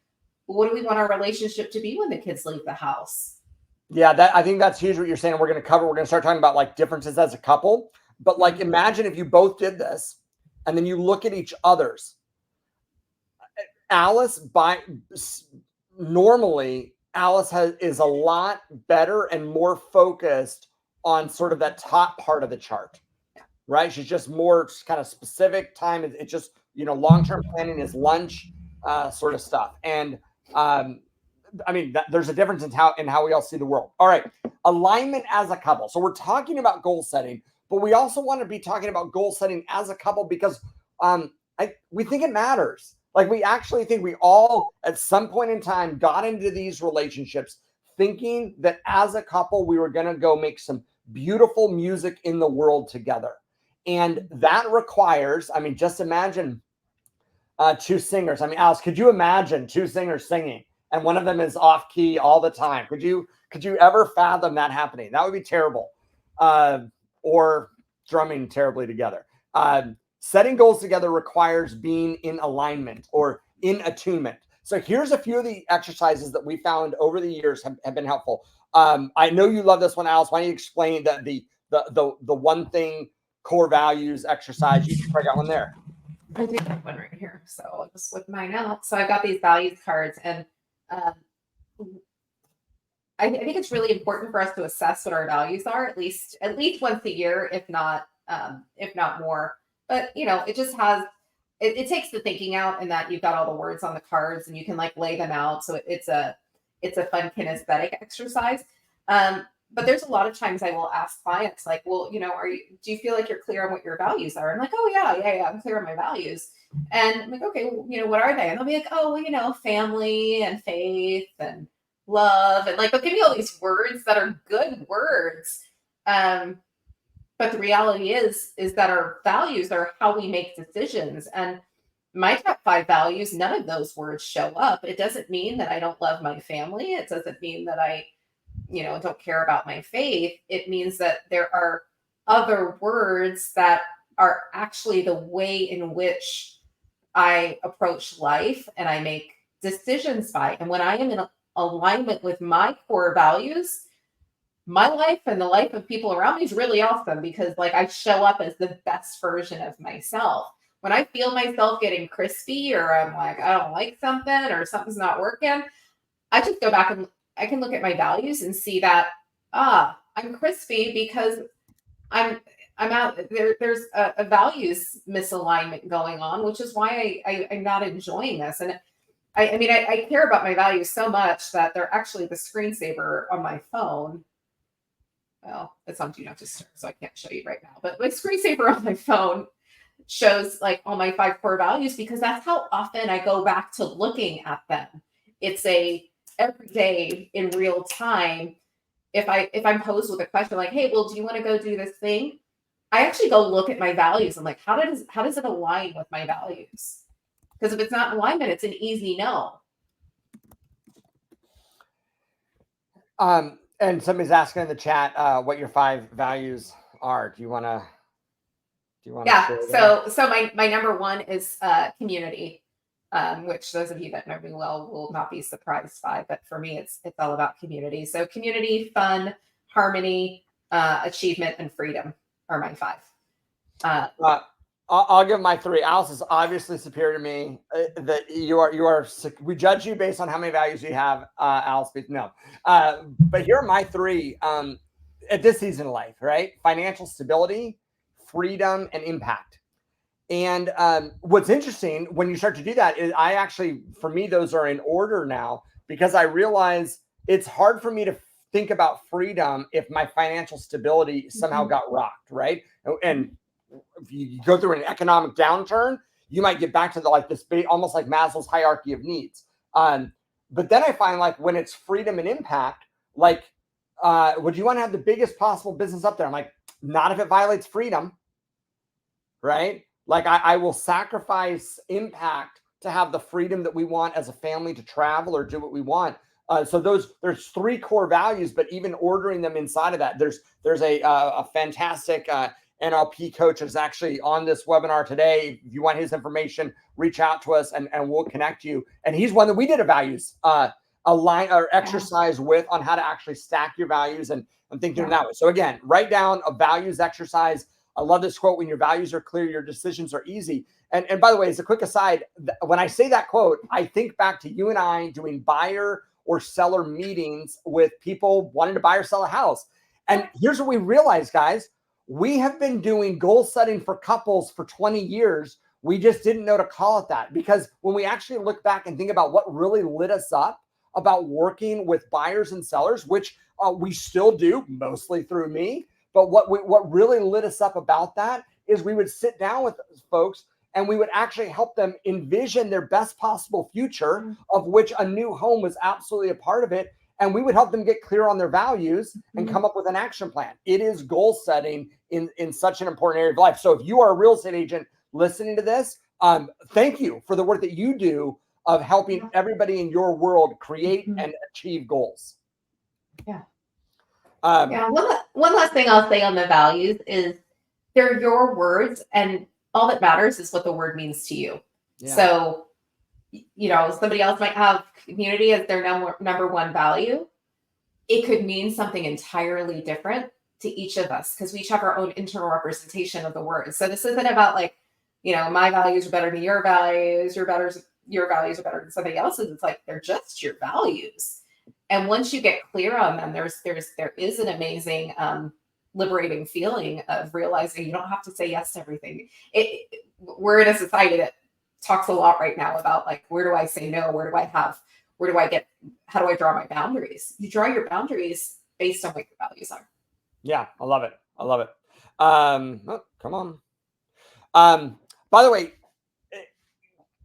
what do we want our relationship to be when the kids leave the house? Yeah, I think that's huge what you're saying. We're going to start talking about like differences as a couple. But like, imagine if you both did this, and then you look at each other's. Alice normally Alice is a lot better and more focused on sort of that top part of the chart, right? She's just more kind of specific time. It's just, long-term planning is lunch, sort of stuff. And I mean, there's a difference in how we all see the world. All right, alignment as a couple. So we're talking about goal setting, but we also want to be talking about goal setting as a couple because we think it matters. Like, we actually think we all at some point in time got into these relationships thinking that as a couple we were going to go make some beautiful music in the world together. And that requires, I mean, just imagine two singers. I mean, Alice, could you imagine two singers singing and one of them is off key all the time? Could you ever fathom that happening? That would be terrible. Or drumming terribly together. Setting goals together requires being in alignment or in attunement. So here's a few of the exercises that we found over the years have been helpful. I know you love this one, Alice. Why don't you explain the one thing core values exercise? You probably got one there. I do have one right here, so I'll just whip mine out. So I've got these values cards, and I think it's really important for us to assess what our values are at least once a year, if not more. But it just has it takes the thinking out in that you've got all the words on the cards and you can like lay them out. So it's a fun kinesthetic exercise. But there's a lot of times I will ask clients like, well, do you feel like you're clear on what your values are? I'm like, oh yeah, I'm clear on my values. And I'm like, okay, well, what are they? And they'll be like, oh, well, family and faith and love. And like, they'll give me all these words that are good words. But the reality is that our values are how we make decisions. And my top 5 values, none of those words show up. It doesn't mean that I don't love my family. It doesn't mean that I, don't care about my faith. It means that there are other words that are actually the way in which I approach life and I make decisions by. And when I am in alignment with my core values, my life and the life of people around me is really awesome because like I show up as the best version of myself. When I feel myself getting crispy or I'm like, I don't like something or something's not working, I just go back and I can look at my values and see that, I'm crispy because I'm out there. There's a values misalignment going on, which is why I'm not enjoying this. And I care about my values so much that they're actually the screensaver on my phone. Well, it's on Do Not Disturb, so I can't show you right now. But my screensaver on my phone shows like all my 5 core values because that's how often I go back to looking at them. It's every day in real time. If I'm posed with a question like, hey, well, do you want to go do this thing? I actually go look at my values. I'm like, how does it align with my values? Because if it's not in alignment, it's an easy no. And somebody's asking in the chat what your 5 values are. Do you want to? Yeah. So my number 1 is community, which those of you that know me well will not be surprised by. But for me, it's all about community. So community, fun, harmony, achievement, and freedom are my 5. I'll give my 3. Alice is obviously superior to me. That you are. We judge you based on how many values you have, Alice. No, but here are my 3 at this season of life. Right, financial stability, freedom, and impact. And what's interesting when you start to do that is for me, those are in order now because I realize it's hard for me to think about freedom if my financial stability somehow got rocked. Right, and if you go through an economic downturn, you might get back to this almost like Maslow's hierarchy of needs. But then I find like when it's freedom and impact, like, would you want to have the biggest possible business up there? I'm like, not if it violates freedom, right? Like I will sacrifice impact to have the freedom that we want as a family to travel or do what we want. So there's 3 core values, but even ordering them inside of that, there's a fantastic NLP coach is actually on this webinar today. If you want his information, reach out to us and we'll connect you. And he's one that we did a values align or exercise with on how to actually stack your values and think through that way. So again, write down a values exercise. I love this quote: when your values are clear, your decisions are easy. And by the way, as a quick aside, when I say that quote, I think back to you and I doing buyer or seller meetings with people wanting to buy or sell a house. And here's what we realized, guys. We have been doing goal setting for couples for 20 years. We just didn't know to call it that, because when we actually look back and think about what really lit us up about working with buyers and sellers, which we still do mostly through me, but what really lit us up about that is we would sit down with folks and we would actually help them envision their best possible future, of which a new home was absolutely a part of it. And we would help them get clear on their values and come up with an action plan. It is goal setting in such an important area of life. So if you are a real estate agent listening to this, thank you for the work that you do of helping everybody in your world create and achieve goals. Yeah. One last thing I'll say on the values is they're your words, and all that matters is what the word means to you. Yeah. So, somebody else might have community as their number one value. It could mean something entirely different to each of us, because we each have our own internal representation of the word. So this isn't about like, my values are better than your values, your values are better than somebody else's. It's like, they're just your values. And once you get clear on them, there is an amazing, liberating feeling of realizing you don't have to say yes to everything. We're in a society that talks a lot right now about like, where do I say no? How do I draw my boundaries? You draw your boundaries based on what your values are. Yeah, I love it. Come on. By the way,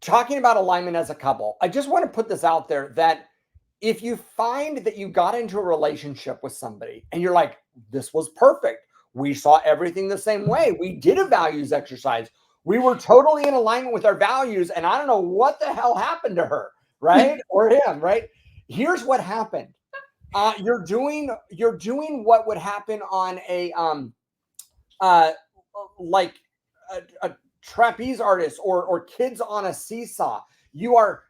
talking about alignment as a couple, I just want to put this out there that if you find that you got into a relationship with somebody and you're like, this was perfect, we saw everything the same way, we did a values exercise, we were totally in alignment with our values, and I don't know what the hell happened to her, right? Or him, right? Here's what happened. You're doing what would happen on a trapeze artist or kids on a seesaw. You are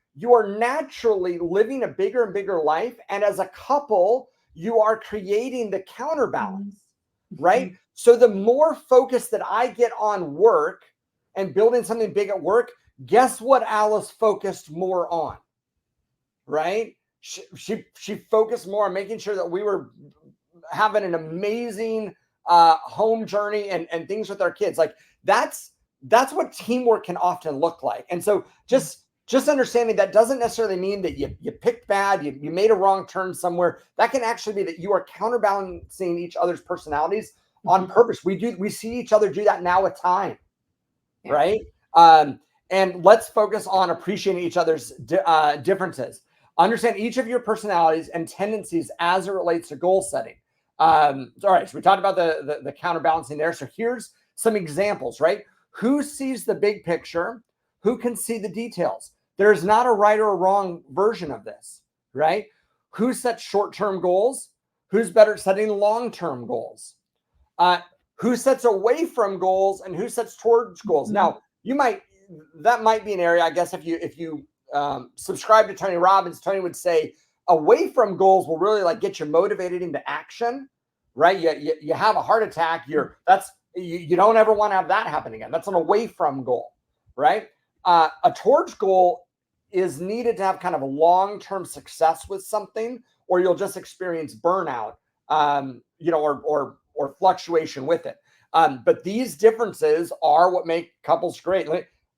naturally living a bigger and bigger life, and as a couple, you are creating the counterbalance, right? So the more focus that I get on work and building something big at work, guess what Alice focused more on, right? She focused more on making sure that we were having an amazing home journey and things with our kids. Like that's what teamwork can often look like. And so just understanding that doesn't necessarily mean that you picked bad, you made a wrong turn somewhere. That can actually be that you are counterbalancing each other's personalities on purpose. We see each other do that now with time, right? And let's focus on appreciating each other's differences. Understand each of your personalities and tendencies as it relates to goal setting. All right, so we talked about the counterbalancing there. So here's some examples, right? Who sees the big picture? Who can see the details? There's not a right or a wrong version of this, right? Who sets short-term goals? Who's better at setting long-term goals? Who sets away from goals and who sets towards goals? Now, that might be an area, I guess, if you subscribe to Tony Robbins, Tony would say away from goals will really like get you motivated into action, right? You have a heart attack. You don't ever want to have that happen again. That's an away from goal, right? A towards goal is needed to have kind of a long-term success with something, or you'll just experience burnout, or fluctuation with it. But these differences are what make couples great.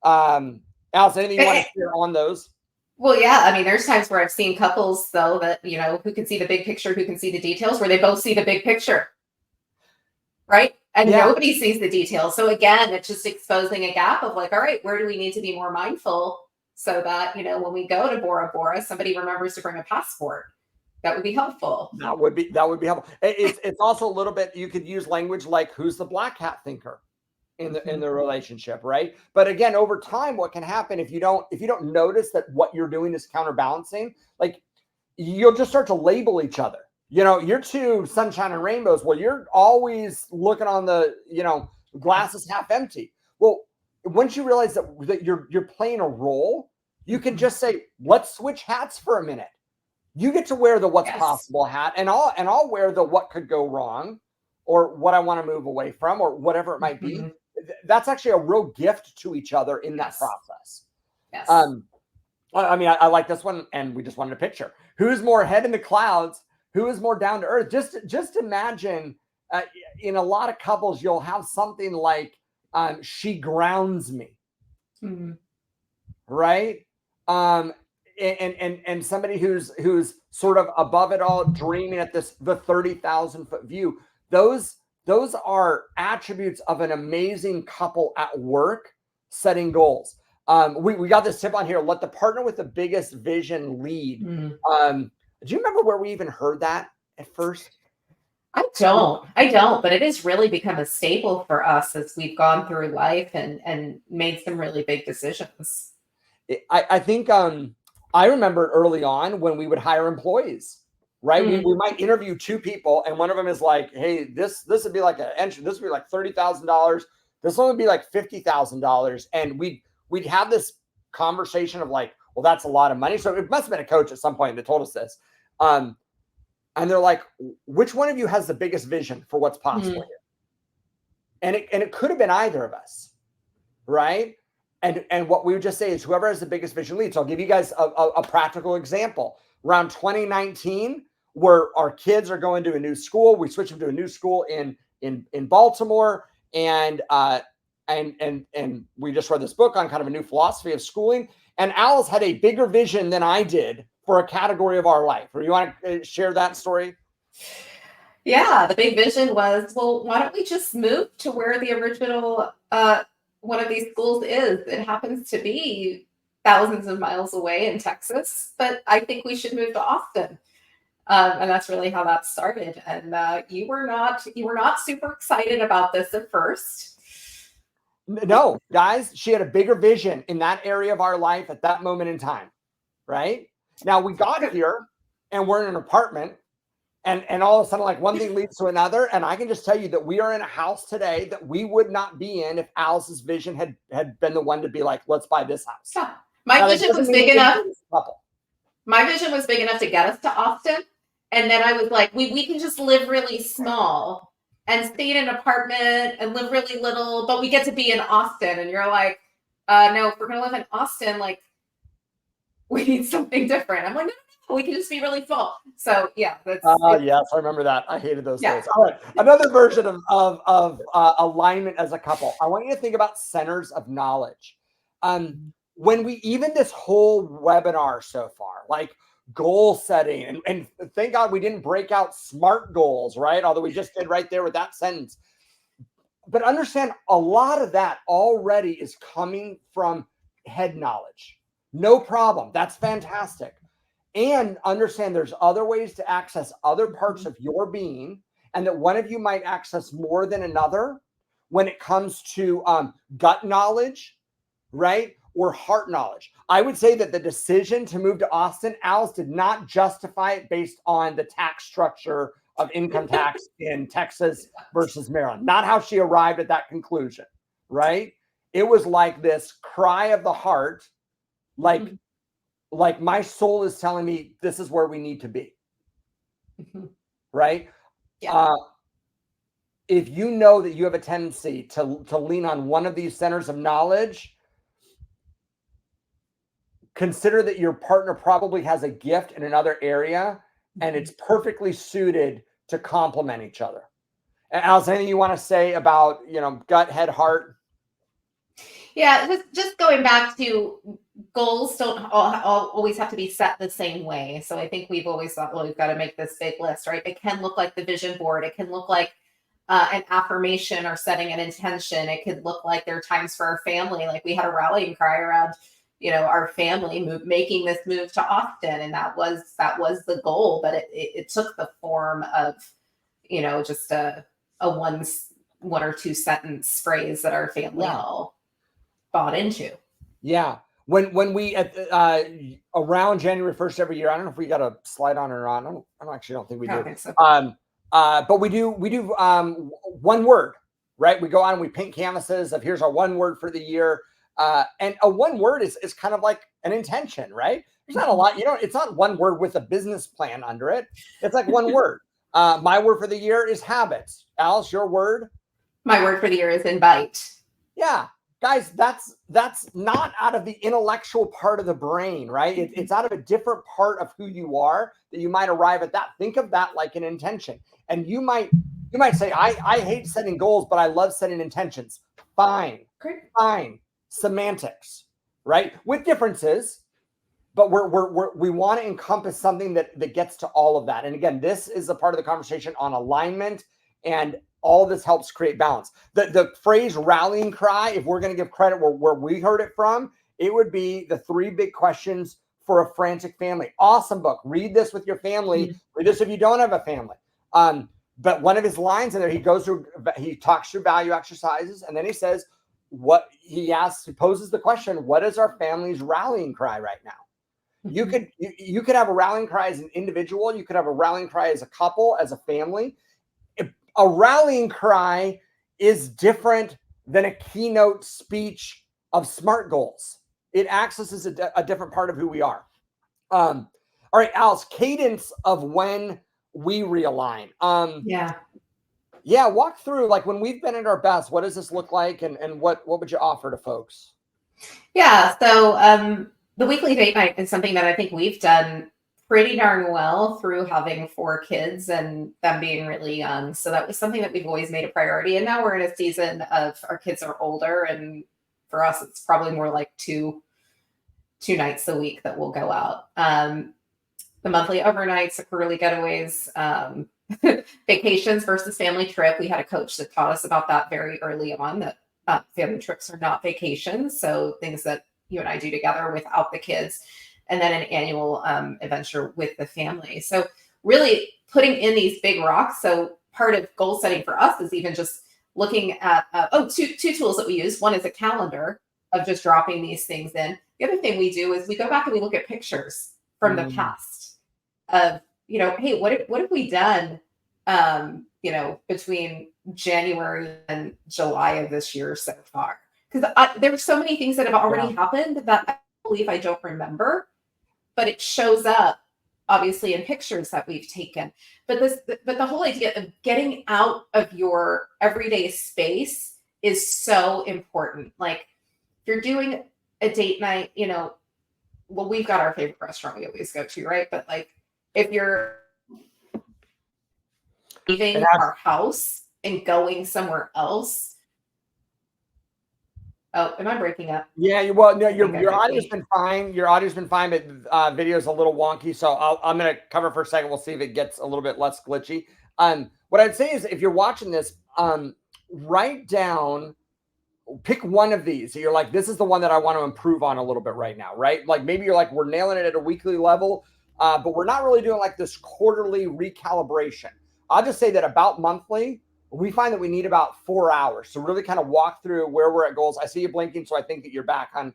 Alice, anything you want to share on those? Well, yeah. I mean, there's times where I've seen couples, though, that, who can see the big picture, who can see the details, where they both see the big picture, right? And nobody sees the details. So again, it's just exposing a gap of like, all right, where do we need to be more mindful so that, when we go to Bora Bora, somebody remembers to bring a passport. That would be helpful. That would be helpful. It's also a little bit, you could use language like, who's the black hat thinker in the relationship, right? But again, over time, what can happen if you don't notice that what you're doing is counterbalancing, like you'll just start to label each other. You're two sunshine and rainbows. Well, you're always looking on the, glass is half empty. Well, once you realize that you're playing a role, you can just say, let's switch hats for a minute. You get to wear the what's possible hat, and I'll wear the what could go wrong, or what I want to move away from, or whatever it might be. that's actually a real gift to each other in that process. Yes. I mean, I like this one, and we just wanted a picture. Who's more head in the clouds? Who is more down to earth? Just imagine, in a lot of couples, you'll have something like, she grounds me, right? And somebody who's sort of above it all, dreaming at the 30,000-foot view. Those are attributes of an amazing couple at work setting goals. We got this tip on here. Let the partner with the biggest vision lead. Do you remember where we even heard that at first? I don't, but it has really become a staple for us as we've gone through life and made some really big decisions. I think I remember early on when we would hire employees, right? We might interview two people, and one of them is like, hey, this would be like an entry, this would be like $30,000, this one would be like $50,000. And we'd have this conversation of like, well, that's a lot of money. So it must have been a coach at some point that told us this. And they're like, which one of you has the biggest vision for what's possible here? And it could have been either of us, right? And what we would just say is whoever has the biggest vision leads. So I'll give you guys a practical example. Around 2019, where our kids are going to a new school, we switched them to a new school in Baltimore, and we just read this book on kind of a new philosophy of schooling. And Alice had a bigger vision than I did for a category of our life. Or you want to share that story? Yeah, the big vision was, well, why don't we just move to where the original one of these schools is? It happens to be thousands of miles away in Texas, but I think we should move to Austin. And that's really how that started. And you were not super excited about this at first. No, guys, she had a bigger vision in that area of our life at that moment in time, right? Now we got here and we're in an apartment, and all of a sudden, like, one thing leads to another. And I can just tell you that we are in a house today that we would not be in if Alice's vision had been the one to be like, let's buy this house. Yeah. My vision was big enough. My vision was big enough to get us to Austin. And then I was like, we can just live really small and stay in an apartment and live really little, but we get to be in Austin. And you're like, no, if we're going to live in Austin, like, we need something different. I'm like, no, we can just be really small. So yeah. Yes, I remember that. I hated those days. All right. Another version of alignment as a couple. I want you to think about centers of knowledge. When we, even this whole webinar so far, like goal setting, and thank God we didn't break out SMART goals, right? Although we just did right there with that sentence. But understand, a lot of that already is coming from head knowledge. No problem. That's fantastic. And understand there's other ways to access other parts of your being, and that one of you might access more than another when it comes to gut knowledge, right? Or heart knowledge. I would say that the decision to move to Austin, Alice did not justify it based on the tax structure of income tax in Texas versus Maryland. Not how she arrived at that conclusion, right? It was like this cry of the heart, like my soul is telling me this is where we need to be, right? Yeah. If you know that you have a tendency to lean on one of these centers of knowledge, consider that your partner probably has a gift in another area, and it's perfectly suited to complement each other. And Alice, anything you want to say about, gut, head, heart? Yeah, just going back to goals don't always have to be set the same way. So I think we've always thought, well, we've got to make this big list, right? It can look like the vision board. It can look like an affirmation or setting an intention. It could look like there are times for our family. Like we had a rallying cry around, our family making this move to Austin. And that was the goal, but it took the form of, just a one or two sentence phrase that our family all bought into. Yeah. When we around January 1st every year, I don't know if we got a slide on or not. I actually don't think we do. I think so. But we do one word, right? We go out and we paint canvases of here's our one word for the year. And a one word is kind of like an intention, right? There's not a lot, it's not one word with a business plan under it. It's like one word. My word for the year is habits. Alice, your word? My word for the year is invite. Yeah, guys, that's not out of the intellectual part of the brain, right? It's out of a different part of who you are that you might arrive at that. Think of that like an intention. And you might say, I hate setting goals, but I love setting intentions. Fine. Great. Fine. Semantics, right? With differences, but we want to encompass something that gets to all of that. And again, this is a part of the conversation on alignment, and all of this helps create balance. The phrase rallying cry, if we're going to give credit where we heard it from, it would be the 3 big questions for a frantic family. Awesome book. Read this with your family. Read this if you don't have a family. But one of his lines in there, he talks through value exercises, and then he says, he poses the question, what is our family's rallying cry right now? You could have a rallying cry as an individual. You could have a rallying cry as a couple, as a family. A rallying cry is different than a keynote speech of SMART goals. It accesses a different part of who we are. All right, Alice, cadence of when we realign. Yeah, walk through, like, when we've been at our best, what does this look like, and what would you offer to folks? Yeah, so the weekly date night is something that I think we've done pretty darn well through having 4 kids and them being really young. So that was something that we've always made a priority. And now we're in a season of our kids are older, and for us, it's probably more like two nights a week that we'll go out. The monthly overnights, the quarterly getaways, vacations versus family trip. We had a coach that taught us about that very early on, that family trips are not vacations. So things that you and I do together without the kids, and then an annual adventure with the family. So really putting in these big rocks. So part of goal setting for us is even just looking at, two tools that we use. One is a calendar of just dropping these things in. The other thing we do is we go back and we look at pictures from the past of, hey, what have we done, between January and July of this year so far? Because there were so many things that have already happened that I believe I don't remember, but it shows up obviously in pictures that we've taken. But the whole idea of getting out of your everyday space is so important. Like, if you're doing a date night, well, we've got our favorite restaurant we always go to, right? But like, if you're leaving our house and going somewhere else. Oh, am I breaking up? Yeah, well, no, your audio's been fine. Your audio's been fine, but video's a little wonky. So I'm going to cover for a second. We'll see if it gets a little bit less glitchy. What I'd say is, if you're watching this, write down, pick one of these. So you're like, this is the one that I want to improve on a little bit right now, right? Like, maybe you're like, we're nailing it at a weekly level, but we're not really doing like this quarterly recalibration. I'll just say that about monthly, we find that we need about 4 hours to really kind of walk through where we're at goals. I see you blinking, so I think that you're back on.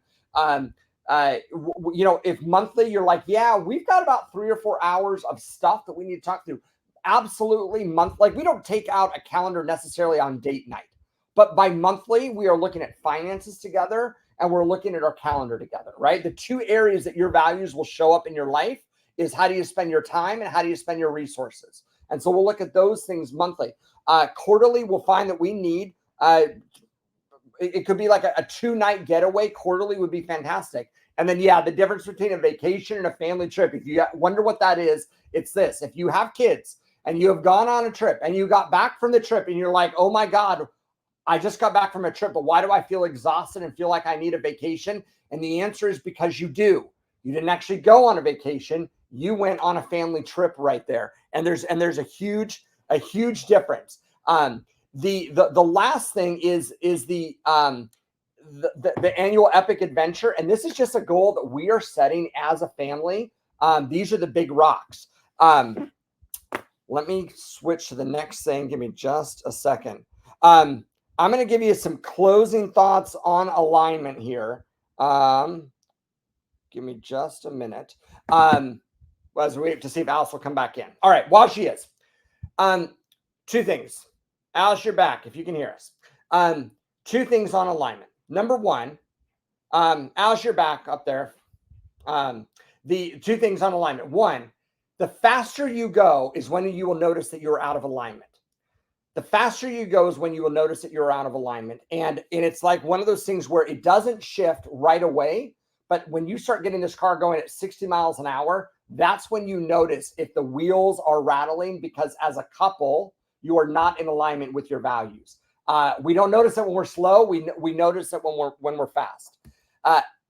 If monthly you're like, yeah, we've got about 3 or 4 hours of stuff that we need to talk through. Absolutely, like, we don't take out a calendar necessarily on date night, but by monthly we are looking at finances together, and we're looking at our calendar together, right? The 2 areas that your values will show up in your life is, how do you spend your time and how do you spend your resources? And so we'll look at those things monthly. Quarterly, we'll find that we need, it could be like a 2-night getaway. Quarterly would be fantastic. And then, the difference between a vacation and a family trip, if you wonder what that is, it's this. If you have kids and you have gone on a trip and you got back from the trip and you're like, oh my God, I just got back from a trip, but why do I feel exhausted and feel like I need a vacation? And the answer is because you do. You didn't actually go on a vacation. You went on a family trip right there. And there's a huge difference. The last thing is the annual epic adventure. And this is just a goal that we are setting as a family. These are the big rocks. Let me switch to the next thing. Give me just a second. I'm going to give you some closing thoughts on alignment here. Give me just a minute. As we wait to see if Alice will come back in. All right, while she is. 2 things. Alice, you're back, if you can hear us. 2 things on alignment. Number 1, Alice, you're back up there. The 2 things on alignment. 1, the faster you go is when you will notice that you're out of alignment. The faster you go is when you will notice that you're out of alignment. And it's like one of those things where it doesn't shift right away. But when you start getting this car going at 60 miles an hour, that's when you notice if the wheels are rattling, because as a couple, you are not in alignment with your values. We don't notice it when we're slow. We notice it when we're fast.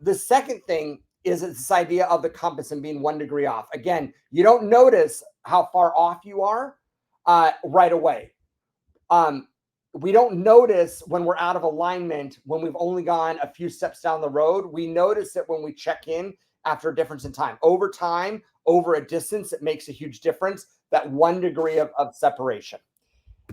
The second thing is this idea of the compass and being 1 degree off. Again, you don't notice how far off you are right away. We don't notice when we're out of alignment when we've only gone a few steps down the road. We notice it when we check in after a difference in time. Over time, over a distance, it makes a huge difference, that 1 degree of separation.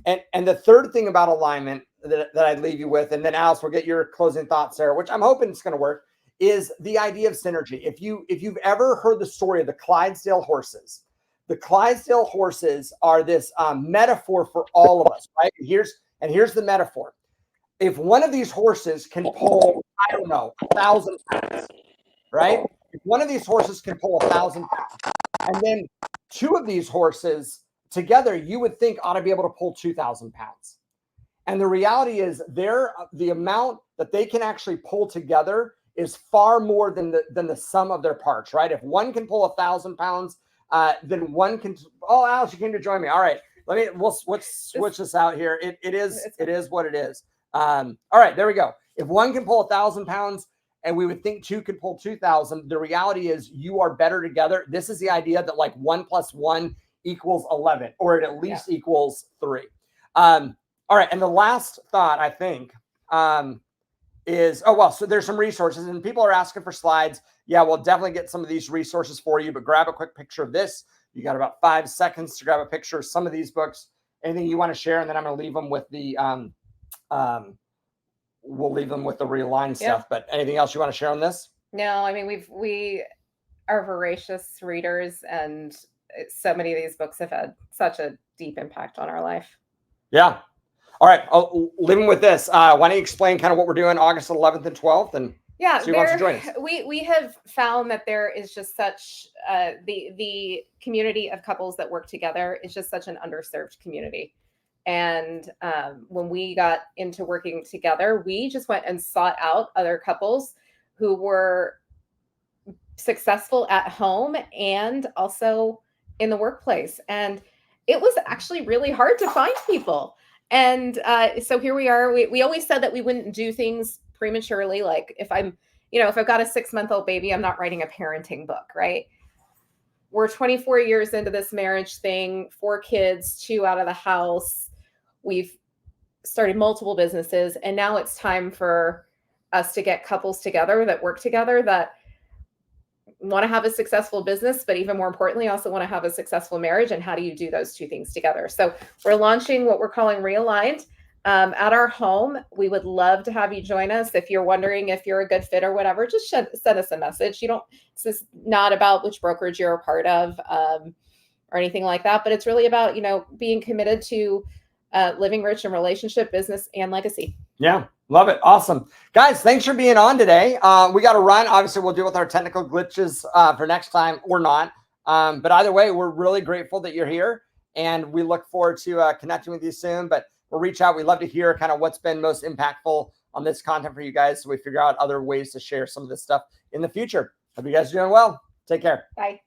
And the third thing about alignment that I'd leave you with, and then Alice, we'll get your closing thoughts, Sarah, which I'm hoping it's going to work, is the idea of synergy. If you've ever heard the story of the Clydesdale horses, the Clydesdale horses are this metaphor for all of us, right? Here's the metaphor. If one of these horses can pull, I don't know, 1,000 pounds, right? If one of these horses can pull 1,000 pounds, and then two of these horses together, you would think ought to be able to pull 2,000 pounds. And the reality is the amount that they can actually pull together is far more than the sum of their parts, right? If one can pull 1,000 pounds, then one can. Oh, Alice, you came to join me. All right, we'll switch this out here. It is what it is. All right, there we go. If one can pull 1,000 pounds, and we would think two could pull 2,000, the reality is you are better together. This is the idea that like 1 + 1 equals 11, or it at least equals 3. All right, and the last thought I think is, so there's some resources, and people are asking for slides. Yeah, we'll definitely get some of these resources for you, but grab a quick picture of this. You got about 5 seconds to grab a picture of some of these books. Anything you want to share, and then I'm going to leave them with the we'll leave them with the realigned stuff. But anything else you want to share on this? No, I mean we are voracious readers, and so many of these books have had such a deep impact on our life. Yeah. All right. I'll leave them with this. Why don't you explain kind of what we're doing August 11th and 12th, and see who wants to join us. We have found that there is just such the community of couples that work together is just such an underserved community. And when we got into working together, we just went and sought out other couples who were successful at home and also in the workplace. And it was actually really hard to find people. And so here we are. We always said that we wouldn't do things prematurely. Like if I've got a 6-month-old baby, I'm not writing a parenting book, right? We're 24 years into this marriage thing, 4 kids, 2 out of the house. We've started multiple businesses, and now it's time for us to get couples together that work together, that want to have a successful business, but even more importantly, also want to have a successful marriage. And how do you do those two things together? So we're launching what we're calling Realigned at our home. We would love to have you join us. If you're wondering if you're a good fit or whatever, just send us a message. This is not about which brokerage you're a part of or anything like that, but it's really about, being committed to living rich in relationship, business, and legacy. Yeah. Love it. Awesome. Guys, thanks for being on today. We got to run. Obviously, we'll deal with our technical glitches for next time or not. But either way, we're really grateful that you're here, and we look forward to connecting with you soon. But we'll reach out. We'd love to hear kind of what's been most impactful on this content for you guys, so we figure out other ways to share some of this stuff in the future. Hope you guys are doing well. Take care. Bye.